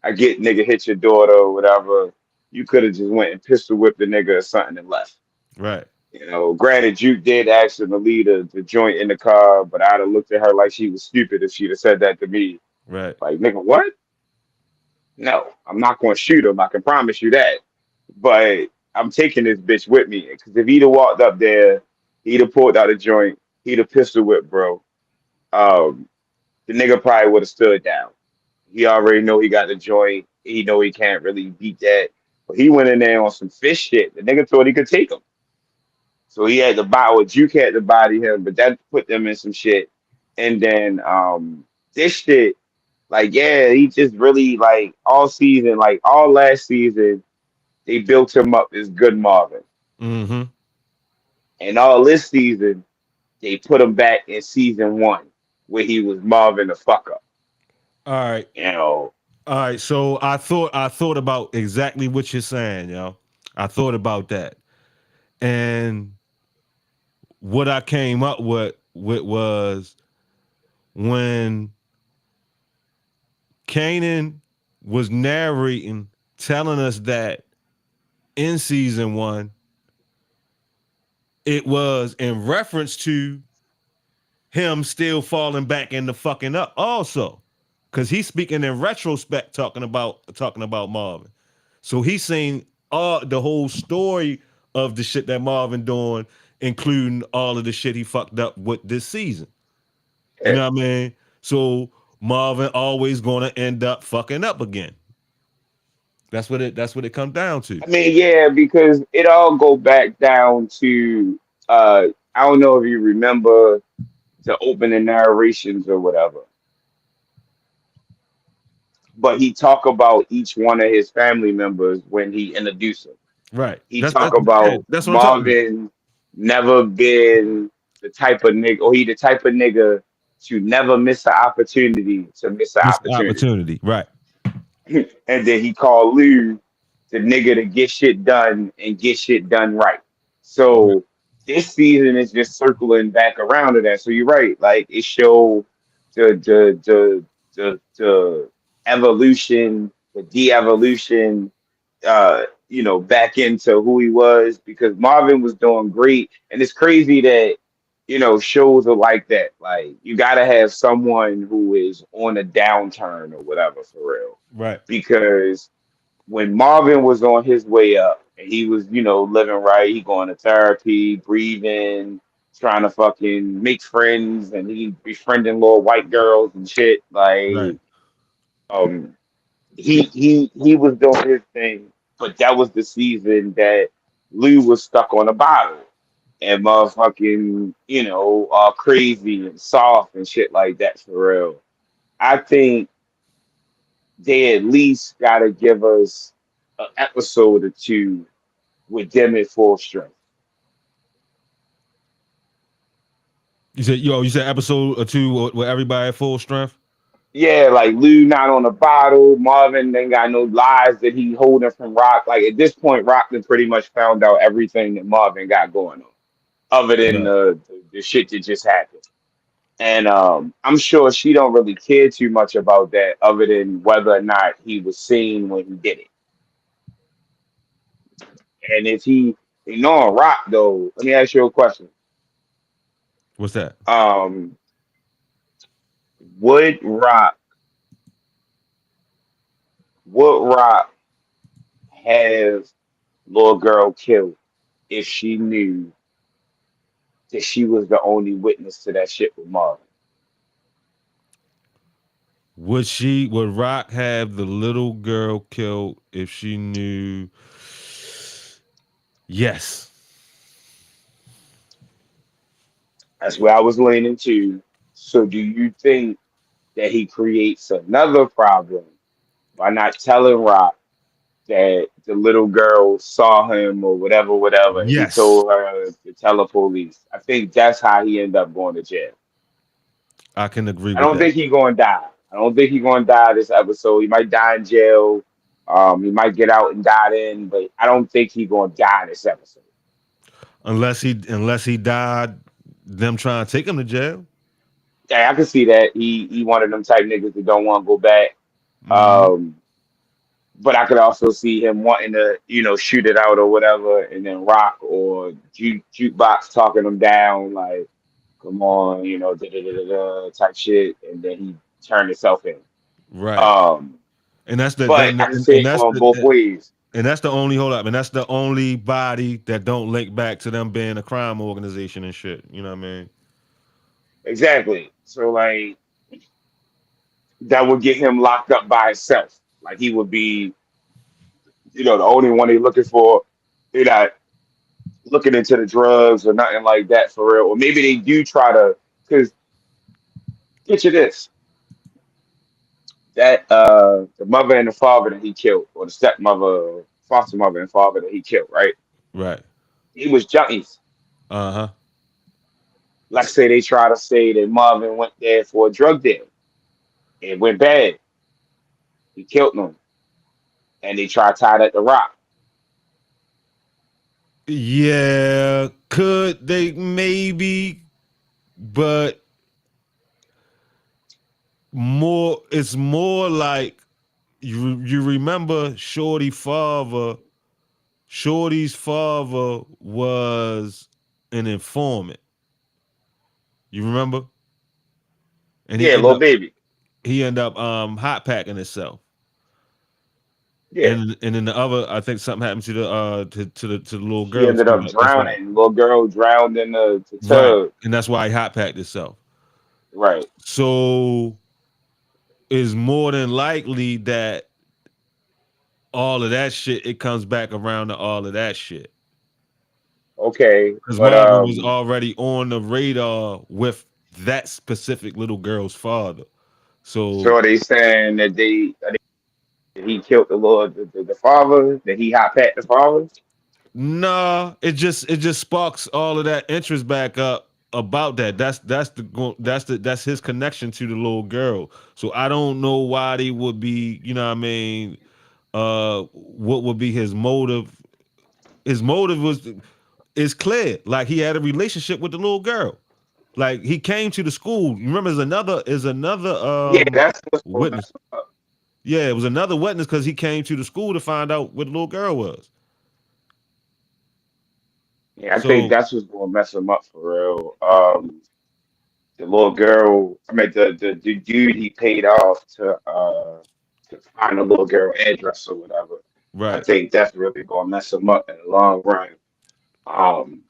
I get nigga hit your daughter or whatever. You could have just went and pistol whipped the nigga or something and left. Right, Granted, Juke did actually lead the joint in the car, but I'd have looked at her like she was stupid if she'd have said that to me. right. Like, nigga, what? No, I'm not going to shoot him. I can promise you that. But I'm taking this bitch with me because if he'd have walked up there, he'd have pulled out a joint, he'd have pistol whipped, bro. Um, the nigga probably would have stood down. He already know he got the joint. He know he can't really beat that. But he went in there on some fish shit. The nigga thought he could take him. So he had to buy what Juke had to body him, but that put them in some shit. And then this shit, like, yeah, he just really like all season, like all last season, they built him up as good Marvin. Mm-hmm. And all this season, they put him back in season one where he was Marvin the fuck up. All right. You know. All right. So I thought about exactly what you're saying, yo. I thought about that. And what I came up with was when Kanan was narrating, telling us that in season one, it was in reference to him still falling back into fucking up also. Cause he's speaking in retrospect talking about Marvin. So he's saying all the whole story of the shit that Marvin doing, including all of the shit he fucked up with this season. You Yeah. know what I mean? So Marvin always gonna end up fucking up again. That's what it comes down to. I mean, yeah, because it all go back down to I don't know if you remember the opening narrations or whatever, but he talk about each one of his family members when he introduced them. Right. He That's talk that, yeah, about that's what I'm talking about. Marvin never been the type of nigga, or he the type of nigga to never miss an opportunity to miss an Missed opportunity. opportunity. Right. And then he called Lou the nigga to get shit done and get shit done right. Right. So this season is just circling back around to that. So you're right. Like it showed the evolution, the de-evolution, back into who he was because Marvin was doing great. And it's crazy that, shows are like that. Like you gotta have someone who is on a downturn or whatever for real. Right. Because when Marvin was on his way up and he was, living right, he going to therapy, breathing, trying to fucking make friends, and he befriending little white girls and shit. Right. Like, um, he was doing his thing, but that was the season that Lou was stuck on a bottle and motherfucking, crazy and soft and shit like that for real. I think they at least got to give us an episode or two with them at full strength. You said episode or two with everybody at full strength? Yeah, like Lou not on the bottle. Marvin ain't got no lies that he holding from Rock. Like at this point, Rock done pretty much found out everything that Marvin got going on, other than Right. the shit that just happened. And I'm sure she don't really care too much about that, other than whether or not he was seen when he did it. And if he ignoring Rock though, let me ask you a question. What's that? Um, would Rock would Rock have little girl killed if she knew that she was the only witness to that shit with Marvin? Would Rock have the little girl killed if she knew? Yes. That's where I was leaning to. So do you think that he creates another problem by not telling Rock that the little girl saw him or whatever, whatever, and he Yes. told her to tell the police? I think that's how he ended up going to jail. I can agree I with don't that. think he's going to die. I don't think he's going to die this episode. He might die in jail. He might get out and die then, but I don't think he's going to die this episode. Unless he died them trying to take him to jail. Yeah, I can see that. He one of them type niggas that don't want to go back. Hmm. Um, but I could also see him wanting to, shoot it out or whatever, and then Rock or Jukebox talking him down, like, come on, da da da da da type shit, and then he turned himself in. Right. Um, And that's the but I can see and it that's going both the ways. and that's the only hold up. And that's the only body that don't link back to them being a crime organization and shit. You know what I mean? Exactly. So like that would get him locked up by himself. Like he would be, the only one they looking for. They're not looking into the drugs or nothing like that for real. Or maybe they do try to, because picture this. That the mother and the father that he killed, or the stepmother, foster mother and father that he killed, right? Right. He was junkies. Uh-huh. Let's say they try to say that Marvin went there for a drug deal. It went bad. He killed them, and they try to tie that to Rock. Yeah. Could they maybe? but more it's more like you remember Shorty's father was an informant. You remember? And Yeah, little baby. he ended up hot packing himself. Yeah. And then the other, I think something happened to the to the little She girl ended too. up That's why, drowning. Little girl drowned in the right, tub. and that's why he hot packed himself. Right. So is more than likely that all of that shit it comes back around to all of that shit Okay. because But Marvin was already on the radar with that specific little girl's father. So so they saying that that he killed the Lord, the father, that he hot pat the father. nah, it just sparks all of that interest back up about that. That's his connection to the little girl. So I don't know why they would be, you know what I mean, what would be his motive? His motive was is clear. Like he had a relationship with the little girl. Like he came to the school. You remember is another Yeah, that's what's going to witness. mess him up. Yeah, it was another witness because he came to the school to find out what the little girl was. Yeah, I think So that's what's going to mess him up for real. The little girl, I mean, the dude he paid off to find the little girl address or whatever. I right. think that's really going to mess him up in the long run. Um,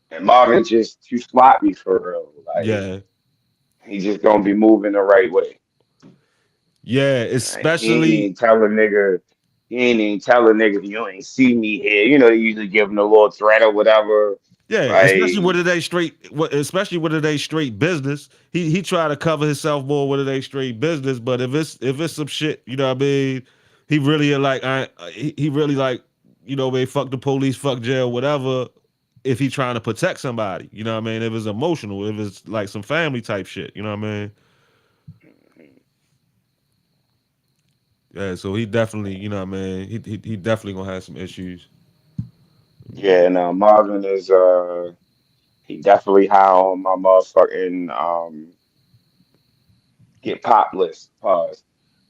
and Marvin just too sloppy for real. Like Yeah. he just gonna be moving the right way. Yeah, Like, he ain't especially even tell a nigga. He ain't even tell a nigga you ain't see me here. You know, they usually give him a little threat or whatever. yeah, especially Like, with they straight especially with they straight business. He try to cover himself more with they straight business, but if it's some shit, you know what I mean, he really like he really like, you know, man, fuck the police, fuck jail, whatever. If he trying to protect somebody, you know what I mean? If it's emotional, if it's like some family type shit, you know what I mean? Yeah, so he definitely, you know what I mean? He definitely gonna have some issues. yeah, no, Marvin is he definitely high on my motherfucking get pop list. Pause.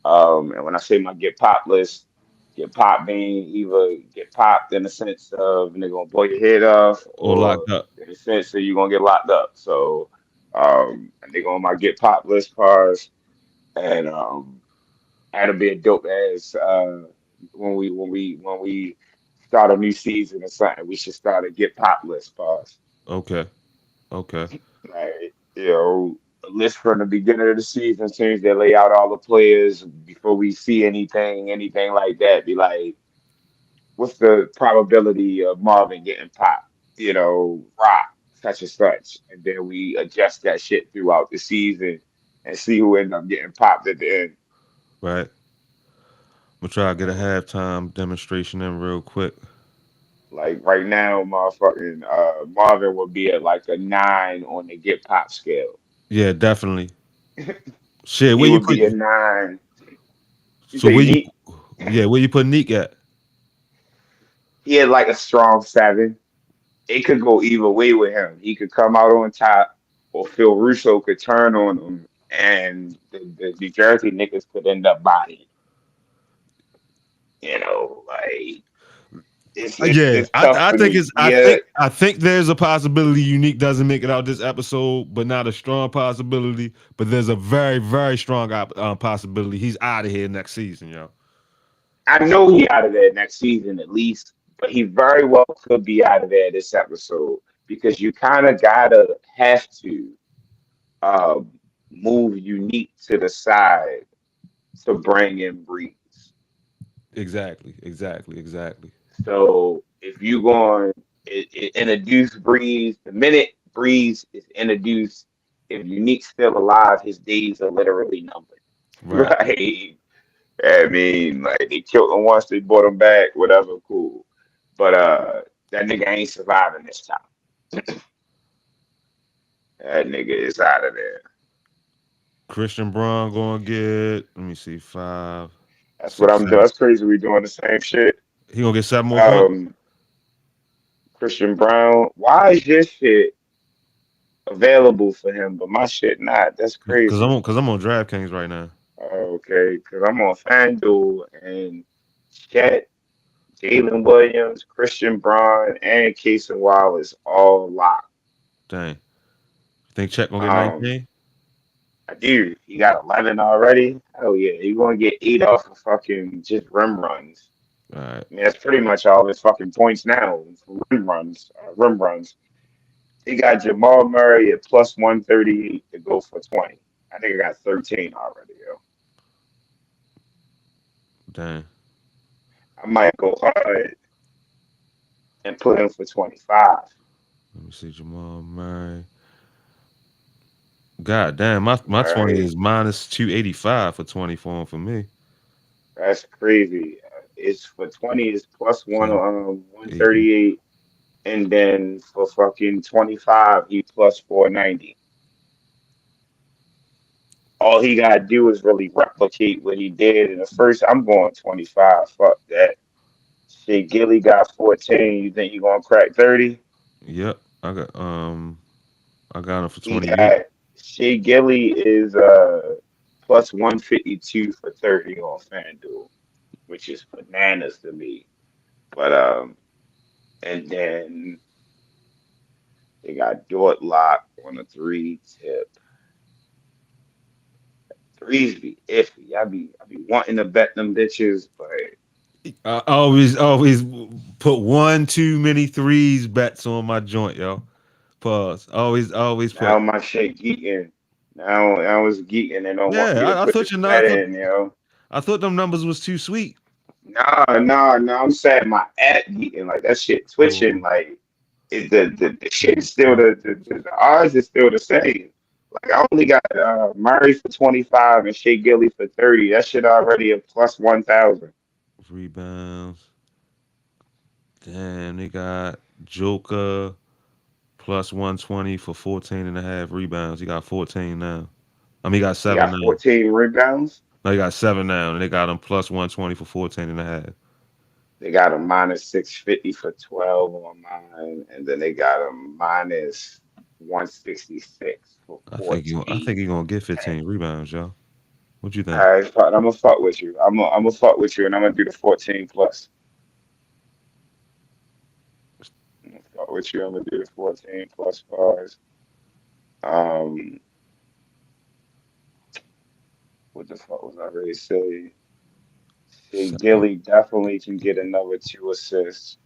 And when I say my get pop list, get pop being either get popped in the sense of they're gonna blow your head off, Or or locked up. in the sense that you're gonna get locked up. So, and they go on my get pop list cars, and that'll be a dope ass. When we start a new season or something, we should start a get pop list cars. Okay. Okay. Like, a list from the beginning of the season, teams that lay out all the players before we see anything like that. Be like, what's the probability of Marvin getting popped? Rock, such and such. And then we adjust that shit throughout the season and see who end up getting popped at the end. Right. I'm gonna try to get a Um, halftime demonstration in real quick. like right now, motherfucking Marvin would be at like a 9 on the get pop scale. Yeah, definitely. Shit, He where you would put be a 9. You so say where you Neat? yeah, where you put Neek at? He had like a strong 7. It could go either way with him. He could come out on top, or Phil Russo could turn on him, and the New Jersey niggas could end up bodying. Like Yeah, it's tough I for think me. it's Yeah, I think there's a possibility Unique doesn't make it out this episode, but not a strong possibility. But there's a very very strong possibility he's out of here next season, yo. I know he out of there next season at least, but he very well could be out of there this episode because you kind of gotta have to um, move Unique to the side to bring in Breeze. Exactly, exactly, exactly. So if you going introduce Breeze, the minute Breeze is introduced, if Unique's still alive, his days are literally numbered. Right. Right? I mean, like they killed him once, they brought him back, whatever, cool. But that nigga ain't surviving this time. That nigga is out of there. Christian Braun gonna get, let me see, five, That's what six, I'm doing. seven. That's crazy. We doing the same shit. He gonna get 7 more points. Um, Christian Brown. Why is your shit? available for him, but my shit not. That's crazy. Cause I'm on DraftKings right now. Okay, because I'm on FanDuel and Chet, Jalen Williams, Christian Braun, and Casey Wallace all locked. Dang. Think Chet gonna get Um, 19? I do. He got 11 already. Oh yeah, he gonna get 8 off of fucking just rim runs. All right. I mean, that's pretty much all his fucking points now for rim runs. He got Jamal Murray at plus 138 to go for 20. I think I got 13 already, yo. Dang. I might go hard and put him for 25. Let me see Jamal Murray. God damn, my 20 Murray, is minus 285 for 24 for me. that's crazy. It's for 20 is plus one 10, 8. 138, and then for fucking 25 he plus 490. All he gotta do is really replicate what he did in the first. I'm going 25. Fuck that. Shit, Gilly got 14. You think you gonna crack 30? Yep. I got him for He 28. got Shea Gilly is plus 152 for 30 on FanDuel, which is bananas to me. But and then they got Dort Lock on a 3 tip. Threes be iffy. I be wanting to bet them bitches, but I always put one too many threes bets on my joint, yo. Pause. Always now put. my shit geeking. Now I was geeking and don't want Yeah, me to I put thought this you know. bet in, yo. I thought them numbers was too sweet. Nah. I'm saying my app geeking like that shit twitching Oh, like the shit is still the odds is still the same. Like I only got Murray for 25 and Shea Gilly for 30. That shit already a plus 1,000. rebounds. Damn, they got Joker plus 120 for 14 and a half rebounds. He got 14 now. I mean, he got He 7 got now. 14 rebounds. No, he got 7 now, and they got him plus 120 for 14 and a half. They got a minus 650 for 12 on mine, and then they got a minus 166 for I think 14. he gonna get 15 rebounds, y'all. What you All think? right, fuck, I'm gonna fuck with you. I'm gonna fuck with you, and I'm gonna do the 14 plus. I'm gonna fuck with you. I'm gonna do the 14 plus bars. Um, what the fuck was I ready to say? Shea 7, Gilly definitely can get another 2 assists.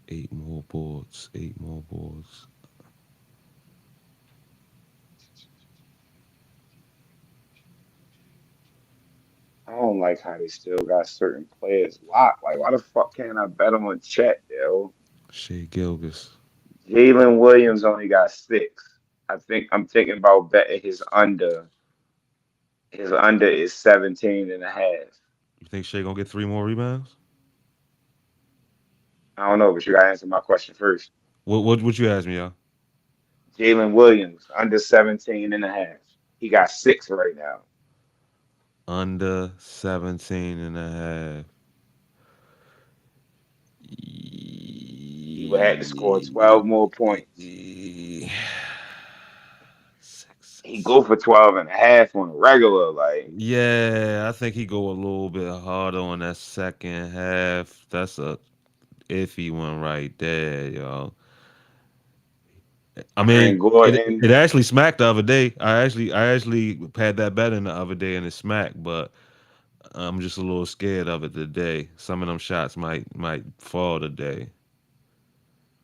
8 more boards. 8 more boards. I don't like how they still got certain players locked. Like, why the fuck can't I bet them on Chet, yo? Shea Gilgis. Jalen Williams only got 6. I'm thinking about betting his under. His under is 17 and a half. You think Shea gonna get 3 more rebounds? I don't know, but you gotta answer my question first. What you ask me, y'all? Jalen Williams, under 17 and a half. He got 6 right now. Under 17 and a half. He would have to score 12 more points. He go for 12 and a half on a regular. Like, Yeah, I think he go a little bit harder on that second half. That's a iffy one right there, y'all. I Aaron mean, Gordon. it actually smacked the other day. I actually had that bet in the other day and it smacked, but I'm just a little scared of it today. Some of them shots might fall today.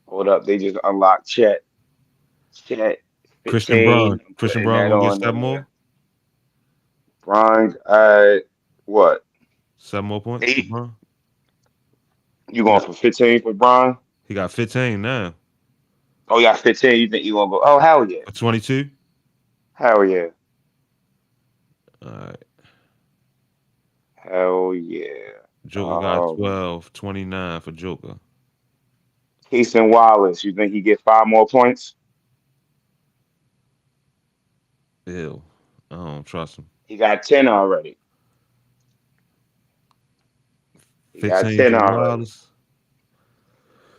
Hold up, they just unlocked Chet. Chet Christian Braun, 15. I'm Christian putting Braun that gonna get on 7 more, there. Bron, what? 7 more points for 8? Braun. You He going got for 15 for Bron? he got 15 now Oh, you got 15. You think you gonna go? Oh, hell yeah. for 22. Hell yeah. All right, Hell yeah. Joker got Um, 12, 29 for Joker. Keason Wallace, you think he get 5 more points? Ew, I don't trust him. He got 10 already. He got 15 10 for already. Wallace.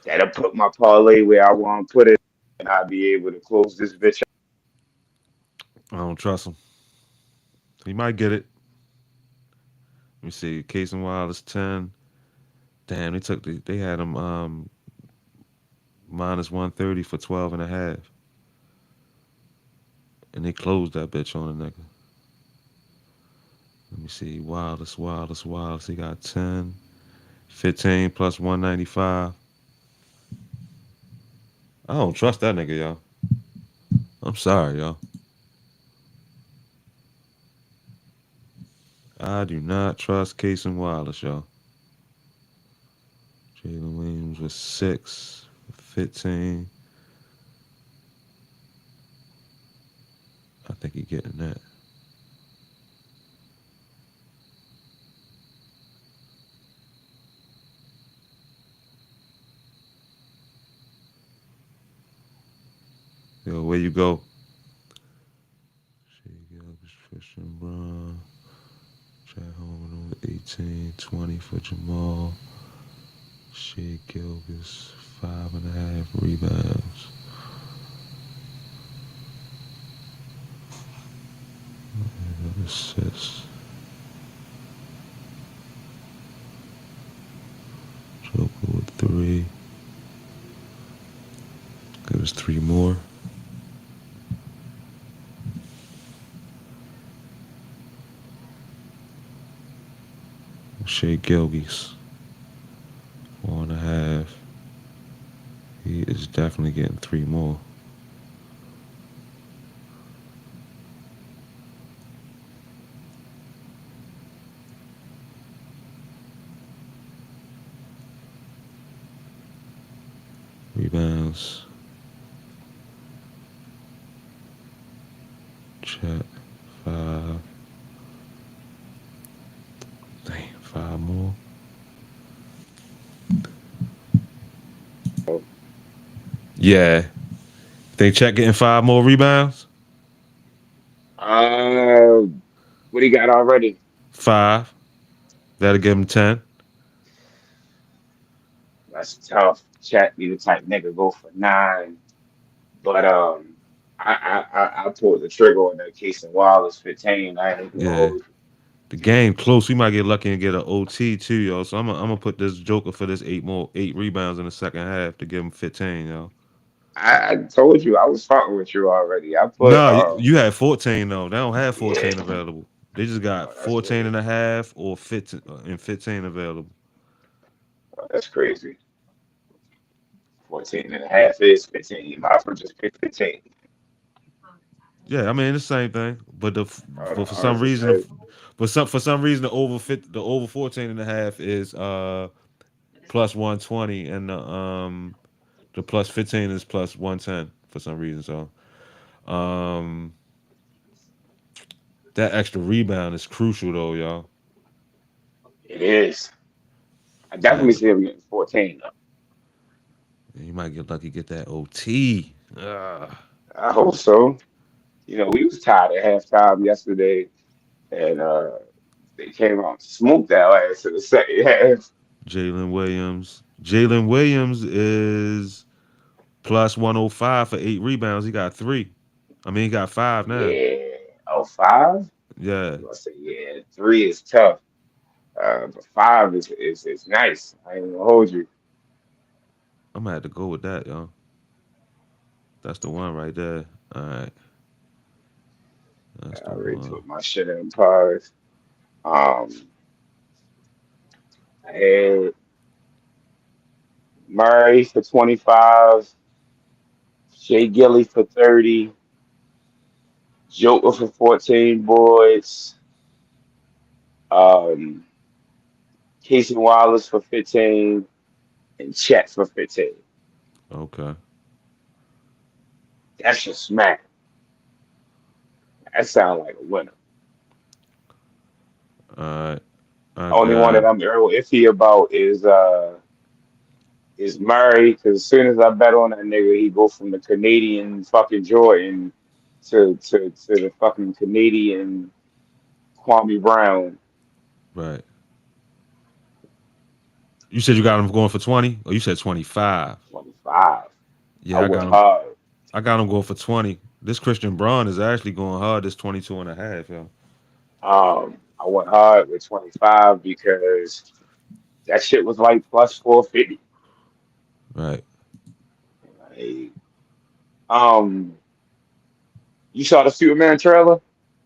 That'll put my parlay where I want to put it, and I'll be able to close this bitch I don't trust him. He might get it. Let me see. Case and Wild is 10. Damn, they had him minus 130 for 12 and a half. And they closed that bitch on a nigga. Let me see. Wildest. He got 10. 15 plus 195. I don't trust that nigga, y'all. I'm sorry, y'all. I do not trust Case and Wallace, y'all. Jalen Williams was 6, 15. I think he getting that. Yo, where you go? Shea Gilgis, Christian Brown. Chad Holman over 18, 20 for Jamal. Shea Gilgis, 5.5 rebounds. And assists. Joker with 3. Give us 3 more. Shea Gilgis, 4.5. He is definitely getting 3 more. Rebounds. Chat. 5. Damn, 5 more. Yeah. Think Chet getting 5 more rebounds? Uh, what he got already? 5. That'll give him 10. That's tough. Chat be the type nigga go for 9, but I pulled the trigger on that Case and Wallace 15. I ain't gonna Yeah. hold you. The game close. We might get lucky and get an OT too, yo. So I'm gonna put this Joker for this 8 rebounds in the second half to give him 15, yo. I told you I was fucking with you already. I put No, you had 14 though. They don't have yeah, 14 available. They just got oh, that's 14 weird. and a half or 15 and 15 available. Oh, that's crazy. 14 and a half is 15. You might as well just pick 15. Yeah, I mean it's the same thing, but but for I some was just reason, say, for some reason the over 14 and a half is plus 120 and the plus 15 is plus 110 for some reason. So um that extra rebound is crucial though, y'all. it is. I I definitely had to, see him getting 14 though. you might get lucky get that OT. I hope so. You know, we was tired at halftime yesterday, and they came out and smoked that ass in the second half. Jalen Williams is plus 105 for 8 rebounds. He got 3. I mean he got 5 now. Yeah, oh 5. Yeah. I'm gonna say yeah, 3 is tough. But 5 is nice. I ain't gonna hold you. I'm gonna have to go with that, y'all. That's the one right there. All right, that's I the already one. put my shit in pause. Um, I had Murray for 25, Shea Gilly for 30, Joker for 14 boards, um, Casey Wallace for 15, and Chet for 15. Okay. That's just smack. That sounds like a winner. All right. I Only one that got I'm real iffy about is Murray, because as soon as I bet on that nigga, he go from the Canadian fucking Jordan to the fucking Canadian Kwame Brown. right. You said you got him going for 20, or you said 25? 25. I Yeah, went hard. I got him going for 20. This Christian Braun is actually going hard. This 22 and a half, yo. I went hard with 25 because that shit was like plus 450. Right. Like, um, you saw the Superman trailer?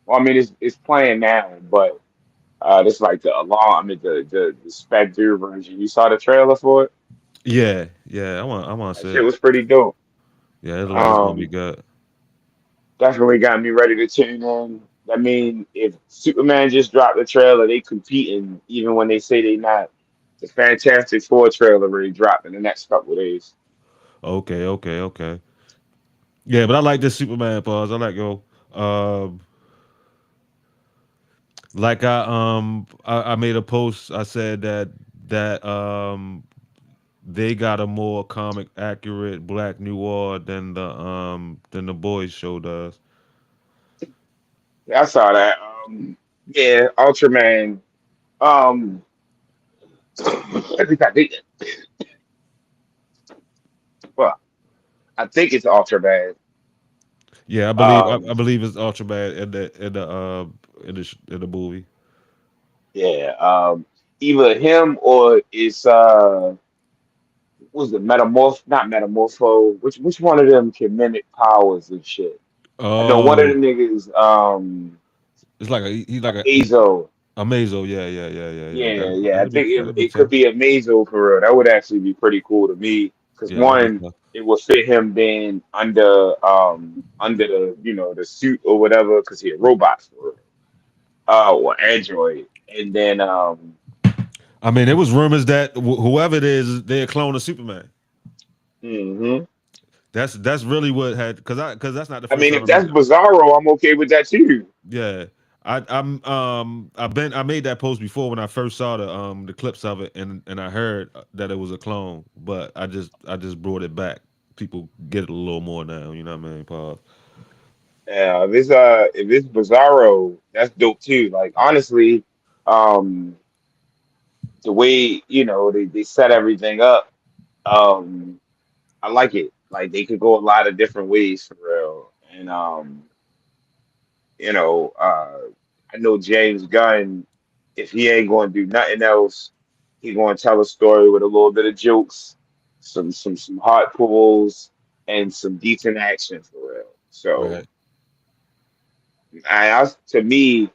Well, I mean, it's playing now, but this like the alarm. I mean, the Spectre version. You saw the trailer for it? Yeah, yeah. I want to That see shit it. was pretty dope. Yeah, it look like it's gonna be Um, good. Definitely got me ready to tune in. I mean, if Superman just dropped the trailer, they competing even when they say they not. The Fantastic Four trailer really dropped in the next couple of days. Okay, okay, okay. Yeah, but I like this Superman pause. I like yo. Um, like I made a post. I said that they got a more comic accurate Black Noir than the Boys show does. Yeah, I saw that. Yeah, Ultraman. Um, I think well, I think it's Ultraman. Yeah, I Um, believe it's Ultra Bad in the movie. yeah. Either him or it's was it Metamorph? Not Metamorpho. Which one of them can mimic powers and shit? I know one of the Oh, niggas. it's like he's like Azo. a Mazo. Yeah, yeah, yeah, yeah, yeah. Yeah, yeah. I think That'd be it could tough. be a Mazo for real. That would actually be pretty cool to me. Because Yeah, that'd be one, tough. it would fit him being under the the suit or whatever, because he a robot for real. Or android. And then I mean, there was rumors that whoever it is, they're a clone of Superman. mhm. That's really what had because that's not the I first mean, time if I've that's heard that. Bizarro, I'm okay with that too. Yeah, I made that post before when I first saw the clips of it and I heard that it was a clone, but I just brought it back. People get it a little more now. You know what I mean? Pause. Yeah, if it's Bizarro, that's dope too. Like honestly, um the way, they set everything up, um, I like it. Like they could go a lot of different ways for real. And you know, I know James Gunn, if he ain't going to do nothing else, he going to tell a story with a little bit of jokes, some heart pulls, and some decent action for real. So, Right. to me,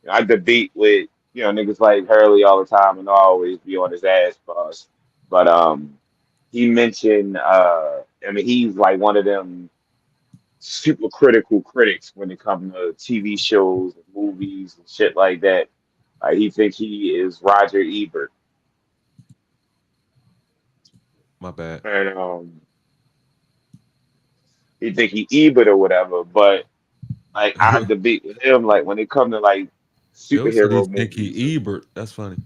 I debate with niggas like Hurley all the time, and I always be on his ass, boss. But he mentioned, I mean, he's like one of them super critical critics when it comes to TV shows and movies and shit like that. He think he is Roger Ebert, My bad. and he think he Ebert or whatever. But like I debate with him, like when it comes to like Yo said he superhero think movies. he Ebert. That's funny.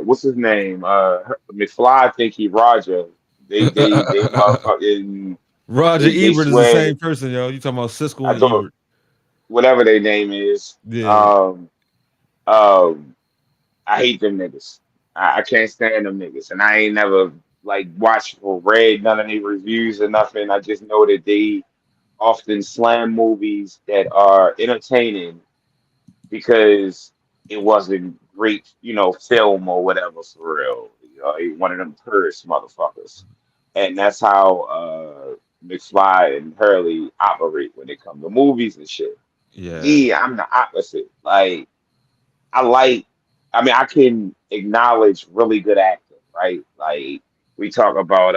What's his name? McFly think he Roger. They motherfucking Roger they Ebert is the swear same person, yo. You talking about Siskel I and thought Ebert? whatever their name is. Yeah. Um, I hate them niggas. I can't stand them niggas, and I ain't never like watched or read none of their reviews or nothing. I just know that they often slam movies that are entertaining because it wasn't great, film or whatever for real. One of them purist motherfuckers, and that's how McFly and Hurley operate when it comes to movies and shit. Yeah. Me, I'm the opposite. Like I like, I mean, I can acknowledge really good acting, right? Like we talk about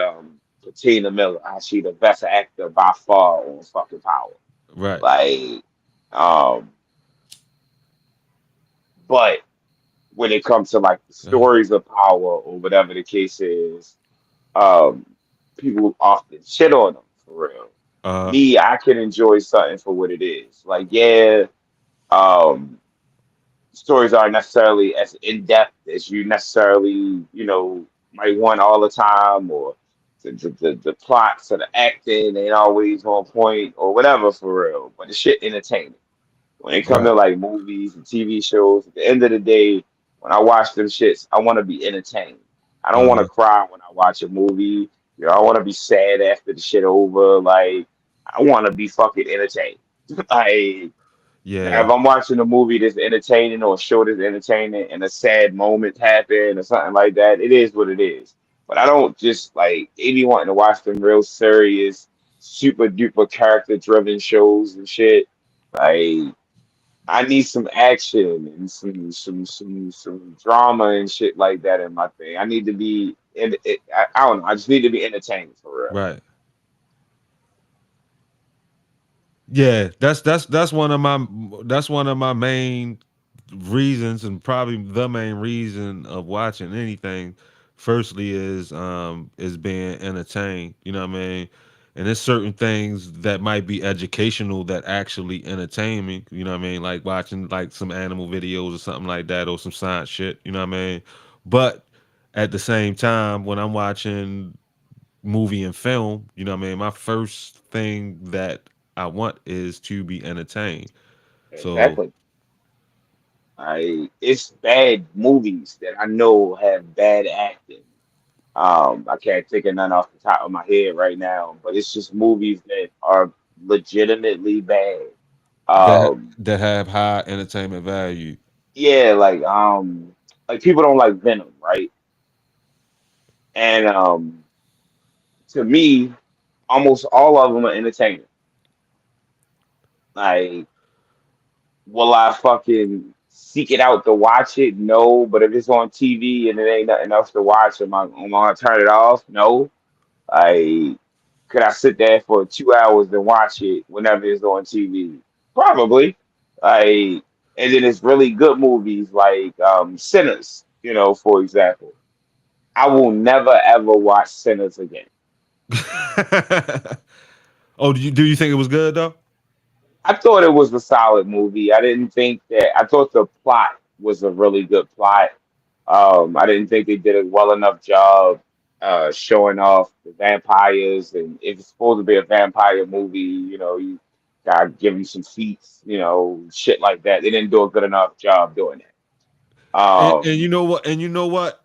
Patina Miller, how she the best actor by far on fucking Power. Right. Like, um, but when it comes to like the Go ahead. stories of Power or whatever the case is, um, people often shit on them for real. Uh Me, I can enjoy something for what it is. Like, yeah, um, stories aren't necessarily as in depth as you necessarily, might want all the time, or the plots or the acting ain't always on point or whatever for real. But the shit entertaining. When it comes right. to like movies and TV shows, at the end of the day, when I watch them shits, I want to be entertained. I don't want to Uh cry when I watch a movie. I want to be sad after the shit over. Like, I want to be fucking entertained. I Now, Yeah, if I'm watching a movie that's entertaining or a show that's entertaining and a sad moment happen or something like that, it is what it is. But I don't just like they be wanting to watch them real serious, super duper character driven shows and shit. Like I need some action and some drama and shit like that in my thing. I need to be in it. I don't know. I just need to be entertained for real. right. Yeah, that's one of my main reasons, and probably the main reason of watching anything. Firstly, is being entertained. You know what I mean? And there's certain things that might be educational that actually entertain me. You know what I mean? Like watching like some animal videos or something like that, or some science shit. You know what I mean? But at the same time, when I'm watching movie and film, you know what I mean? My first thing that I want is to be entertained. So Exactly. It's bad movies that I know have bad acting. I can't think of none off the top of my head right now, but it's just movies that are legitimately bad. Um, that have high entertainment value. yeah, like people don't like Venom, right? And to me, almost all of them are entertaining. Like, will I fucking seek it out to watch it? No, but if it's on TV and it ain't nothing else to watch, am I gonna turn it off? No. I Could I sit there for 2 hours and watch it whenever it's on TV? Probably. I And then it's really good movies like Sinners, for example. I will never ever watch Sinners again. Oh, do you think it was good though? I thought it was a solid movie. I thought the plot was a really good plot. I didn't think they did a well enough job showing off the vampires, and if it's supposed to be a vampire movie, you gotta give you some feats, shit like that. They didn't do a good enough job doing that. And you know what? And you know what?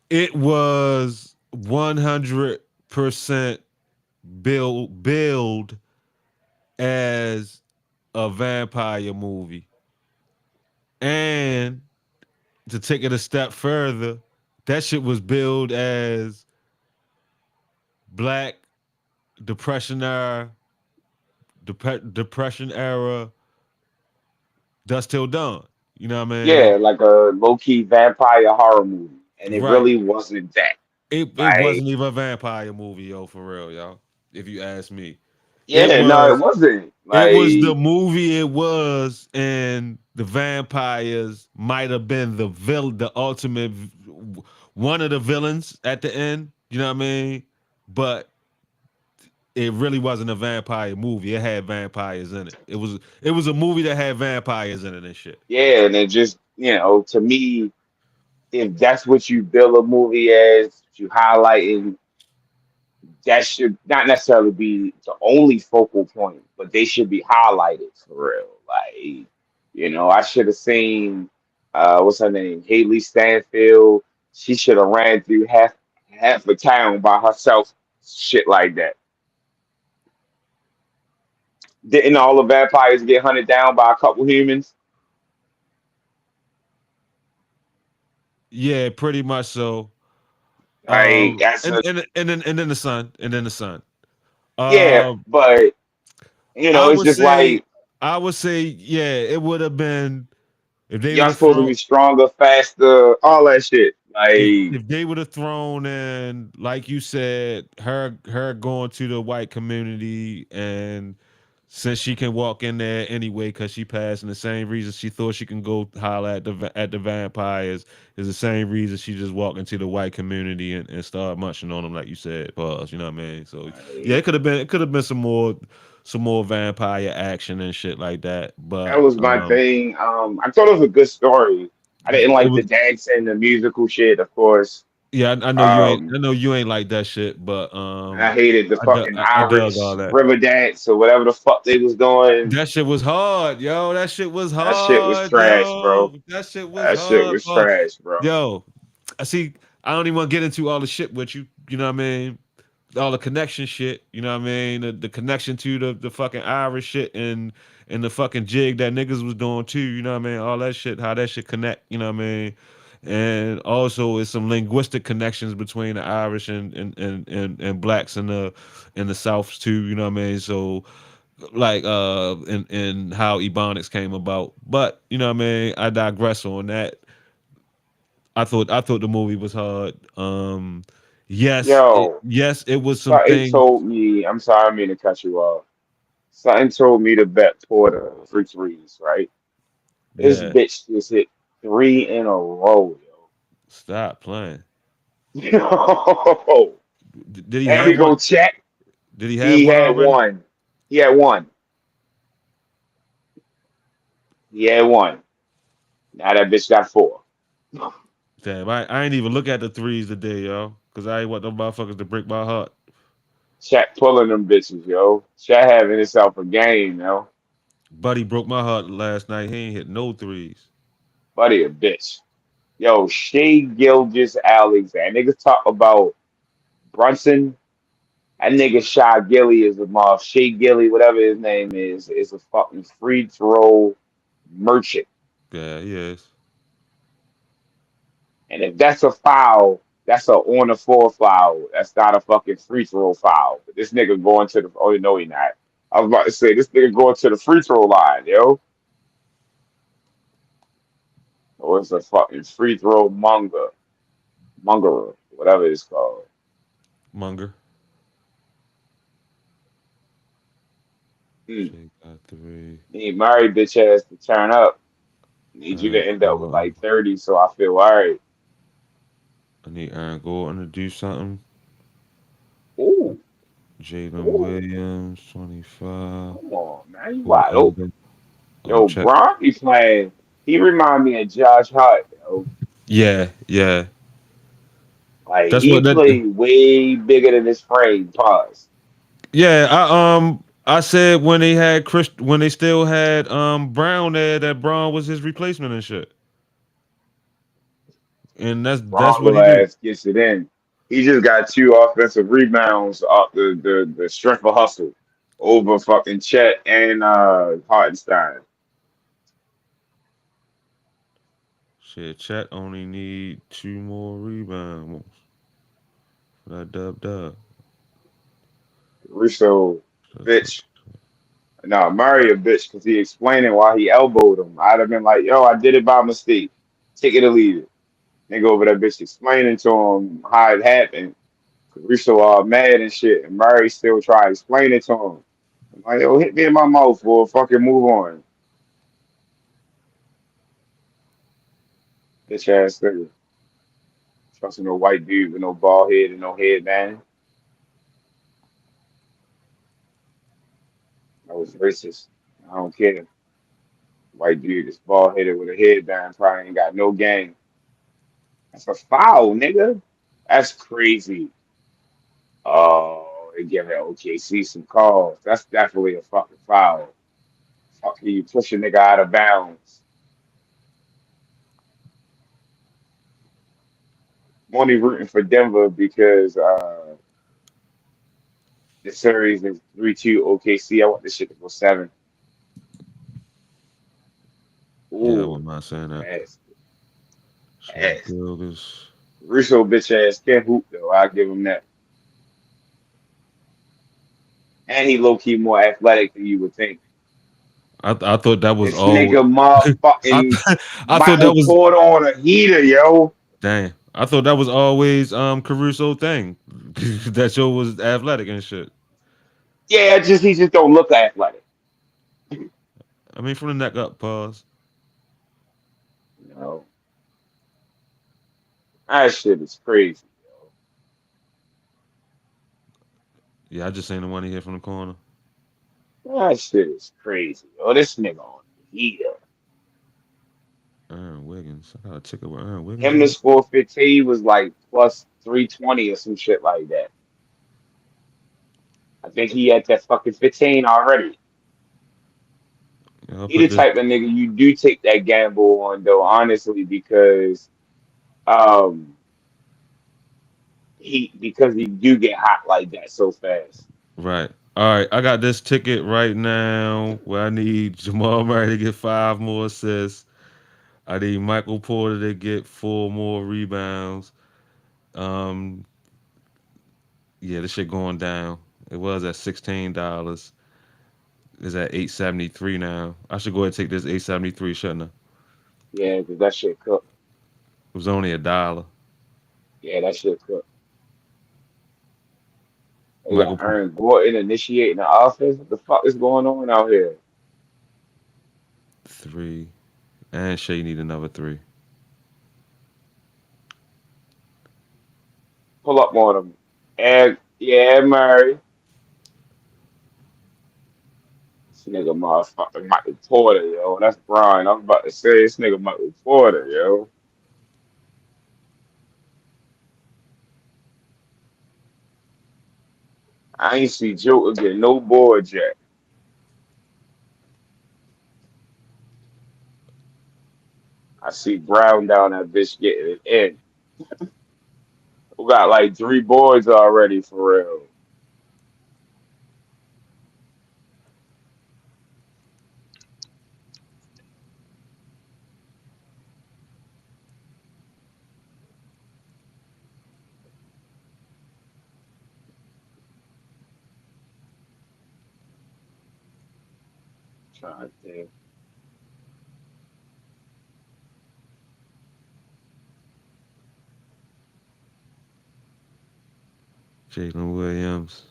It was 100% build as a vampire movie. And to take it a step further, that shit was billed as black depression era, depression era, dust till dawn. You know what I mean? Yeah, like a low key vampire horror movie, and it Right. really wasn't that. It Like, wasn't even a vampire movie, yo, for real, y'all. If you ask me, it yeah, no, it was wasn't. it was the Like, movie it was, and the vampires might have been the ultimate one of the villains at the end. You know what I mean? But it really wasn't a vampire movie. It had vampires in it. It was a movie that had vampires in it and shit. yeah, and it just, to me, if that's what you build a movie as, you highlighting, that should not necessarily be the only focal point, but they should be highlighted for real. Like, I should have seen what's her name? Haley Stanfield. She should have ran through half the town by herself. Shit like that. Didn't all the vampires get hunted down by a couple humans? Yeah, pretty much so. Like that's And a and then the son, and then the son. Yeah, Um, but I it's would just say, like yeah, it would have been if they would y'all have supposed to thrown be stronger, faster, all that shit. Like, if they would have thrown in, like you said, her going to the white community, and since she can walk in there anyway because she passed, and the same reason she thought she can go holler at the vampires is the same reason she just walked into the white community and start munching on them, like you said. Pause. You know what I mean? So yeah, like, it could have been some more vampire action and shit like that. that But was my thing. I thought it was a good story. I didn't it like the was dancing, the musical shit, of course. yeah. Um, I know you ain't like that shit, but and I hated the fucking I dug all Irish that. river dance or whatever the fuck they was doing. That shit was hard, yo. That shit was That shit was hard, trash, yo. bro. That shit was That shit hard, was bro. trash, bro. Yo, I see. I don't even want to get into all the shit with you. You know what I mean? all the connection shit. You know what I mean? The connection to the fucking Irish shit and the fucking jig that niggas was doing too. You know what I mean? All that shit, how that shit connect. You know what I mean? And also, it's some linguistic connections between the Irish and blacks in the South too. You know what I mean? So like and how Ebonics came about. But you know what I mean? I digress on that. I thought the movie was hard. Yo, Yes, it was some something things. told me. I'm sorry, I mean to cut you off. Something told me to bet Porter for threes, right? This Yeah, bitch just hit three in a row, stop playing. yo. Yo. Did he And we have one? go check. Did he have He one had already? one. He had one. He had one. Now that bitch got four. Damn, I ain't even look at the threes today, yo, because I ain't want them motherfuckers to break my heart. Chat pulling them bitches, yo. Chat having himself a game, yo. Buddy broke my heart last night. He ain't hit no threes. Buddy a bitch. Yo, Shea Gilgis Alexander. Niggas talk about Brunson. That nigga Shy Gilly is a moth. Shea Gilly, whatever his name is a fucking free throw merchant. Yeah, he is. And if that's a foul, that's a on the floor foul. That's not a fucking free throw foul. But this nigga going to the oh no he not. I was about to say this nigga going to the free throw line, yo. Or it's a fucking free throw monger, whatever it's called. Munger. Hmm. Shake got three. Need Murray bitch ass to turn up. Need you Aaron to end up with Gordon. like 30, so I feel worried. I need Aaron Gordon to do something. Ooh, Jalen ooh, Williams, 25. come on, man. You wide open. Whoever. Yo, Check. Bron be playing. He remind me of Josh Hart, yo. Yeah, yeah. Like That's he what that. played way bigger than his frame. Pause. Yeah, I said when they still had Brown there that Brown was his replacement and shit. And that's what Bronco he do. ass gets it in. He just got two offensive rebounds off the strength of hustle over fucking Chet and Hartenstein. Shit, Chat only need two more rebounds for that dub. Russo, That's a- bitch. No, Murray a bitch because he explaining why he elbowed him. I'd have been like, yo, I did it by mistake. Take it or leave it. Nigga over that bitch explaining to him how it happened. Russo all mad and shit. And Murray still try to explain it to him. I'm like, yo, hit me in my mouth or fucking move on. Bitch ass nigga. Trusting no white dude with no bald head and no headband. I was racist. I don't care. White dude is bald headed with a headband probably ain't got no game. That's a foul, nigga. That's crazy. Oh, they giving OKC some calls. That's definitely a fucking foul. Fucking you push a nigga out of bounds. I'm only rooting for Denver because the series is 3-2 OKC. I want this shit to go seven. yeah, I Ooh, wouldn't mind saying that. ass, Shea ass. Gilgis. Russo bitch ass can't hoop though. I'll give him that. And he low key more athletic than you would think. I thought that was This all. nigga I motherfucking I thought that Michael was Porter on a heater, yo. dang. I thought that was always Caruso thing. That show was athletic and shit. Yeah, just he just don't look athletic. I mean, from the neck up, pause. You know, that shit is crazy. Yeah, I just seen the one he hit from the corner. That shit is crazy. Oh, this nigga on the heater. Aaron Wiggins. I got a ticket with Aaron Wiggins Him to on it. score 15 was like plus 320 or some shit like that. I think he had that fucking 15 already. Yeah, I'll He put the this. type of nigga you do take that gamble on though, honestly, because um because he do get hot like that so fast. Right. All right. I got this ticket right now where I need Jamal Murray to get 5 more assists. I need Michael Porter to get 4 more rebounds. Um, yeah, this shit going down. It was at $16. It's at 873 now. I should go ahead and take this 873, shouldn't I? It Yeah, because that shit cooked. was only $1. Yeah, that shit cooked. They got Michael Porter, Aaron Gordon initiating the offense. What the fuck is going on out here? 3. And Shea need another 3. Pull up on him. And yeah, Murray. This nigga motherfucking Michael Porter, yo. That's Brian. I was about to say this nigga Michael Porter, yo. I ain't see Joker get no boards yet. I see Brown down that bitch getting it in. We got like 3 boards already for real. Trying to think. Jalen Williams.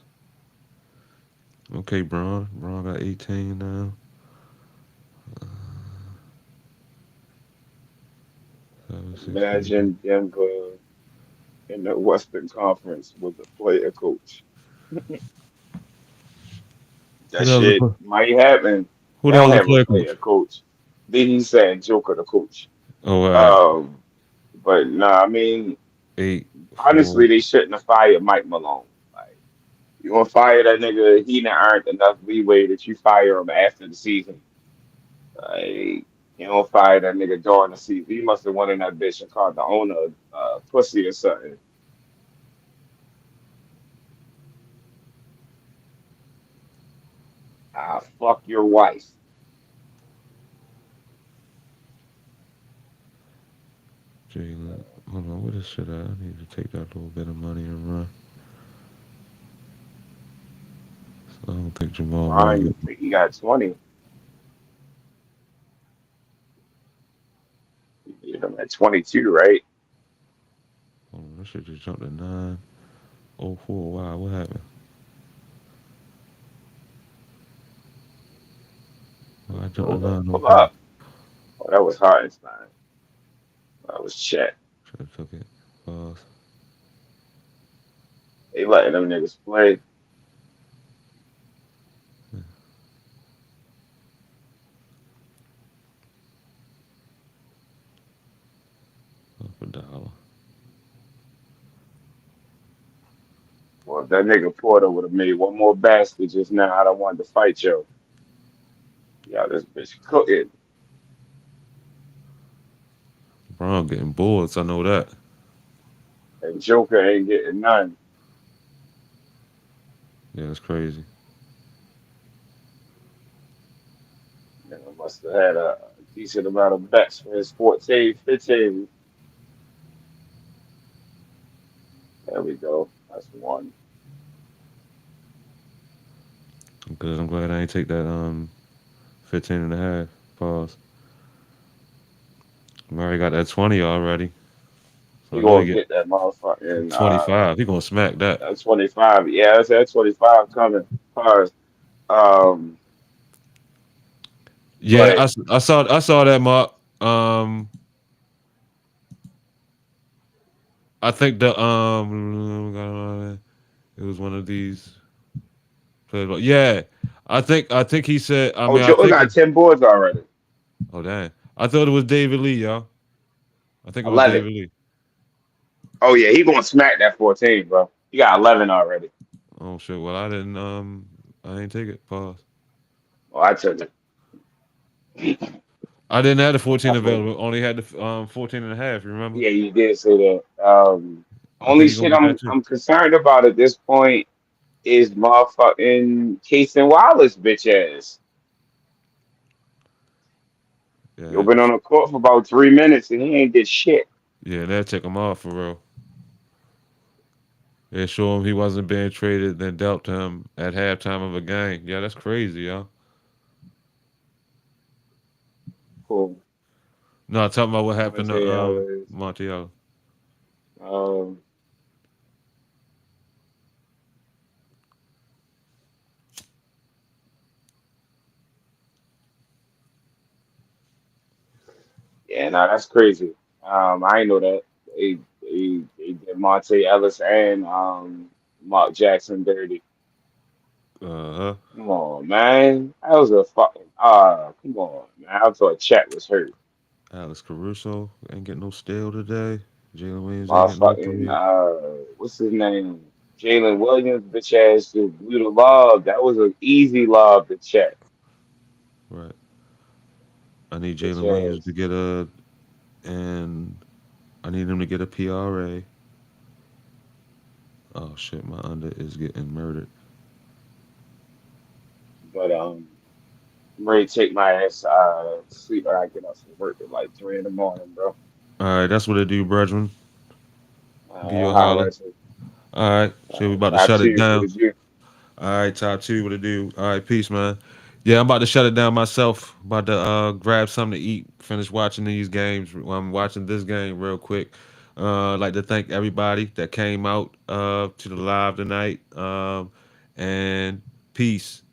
Okay, Braun. Braun got 18 now. 716. Imagine Denver in the Western Conference with a player coach. Who That the hell's the shit play? might happen. Who They the don't hell's the have a player player coach? coach. Then he's saying Joker the coach. Oh, all right. Um, but nah, I mean, Eight, honestly, 4. they shouldn't have fired Mike Malone. Like, you want to fire that nigga? He done earned enough leeway that you fire him after the season. Like, you don't fire that nigga during the season. He must have went in that bitch and called the owner pussy or something. Ah, fuck your wife. Jalen. Hold on. What is shit at? I need to take that little bit of money and run. So I don't think Jamal Murray Brian, get. you think he got 20? You get him at 22, right? Hold on. That shit just jumped to 904. Wow. What happened? Well, I jumped to Hold up, pull 904. up. Oh, that was Hartenstein. That was Chet. Should have took it. Pause. They letting them niggas play. Up $1. Well, if that nigga Porter would have made one more basket just now, I'd have wanted to fight yo. Yeah, this bitch cooking. Braun getting boards. I know that. And Joker ain't getting none. Yeah, that's crazy. You know, must have had a decent amount of bets for his 14, 15. There we go. That's one. I'm good. I'm glad I ain't take that 15 and a half. Pause. Murray got that 20 already. So He I know he gonna get get that motherfucking 25. He gonna smack that. 25. Yeah, that's that 25 coming. Cars. Um, Yeah, but I saw that mark. Um, I think the it was one of these players. Yeah, I think he said. I oh, mean, I Joker think got it. 10 boards already. Oh damn! I thought it was David Lee, y'all. I think it was 11. David Lee. Oh yeah, he gonna smack that 14, bro. He got 11 already. Oh shit! Well, I didn't. I ain't take it. Pause. Oh, I took it. I didn't have the 14 Definitely. available. Only had the 14 and a half. You remember? Yeah, you did say that. I Only think he's gonna shit get that too. I'm concerned about at this point is motherfucking Casey Wallace bitch ass. Yeah, You've been on the court for about 3 minutes and he ain't did shit. yeah, that took him off for real. They show him he wasn't being traded, then dealt to him at halftime of a game. Yeah, that's crazy, yo. Cool. No, talking about what happened to Monte Ellis. Montiel. Um, yeah, nah, that's crazy. I ain't know that. They did Monte Ellis and Mark Jackson dirty. Uh huh. Come on, man. That was a fucking come on, man. I thought Chat was hurt. Alex Caruso ain't getting no steal today. Jalen Williams ain't getting no Motherfucking three. what's his name? Jalen Williams, bitch ass just blew the lob. That was an easy lob to Chat, Right. I need bitch Jalen Williams to ass. get a and I need him to get a PRA. Oh shit, my under is getting murdered. But I'm ready to take my ass sleep. I get up for work at like 3 in the morning, bro. All right, that's what I do, brethren. Give you I'll a holler holler. at you. All right, so we about to Top shut it two, what down. did you? All right, top two, what to do? All right, peace, man. Yeah, I'm about to shut it down myself. About to grab something to eat. Finish watching these games. I'm watching this game real quick. I'd like to thank everybody that came out to the live tonight. And peace.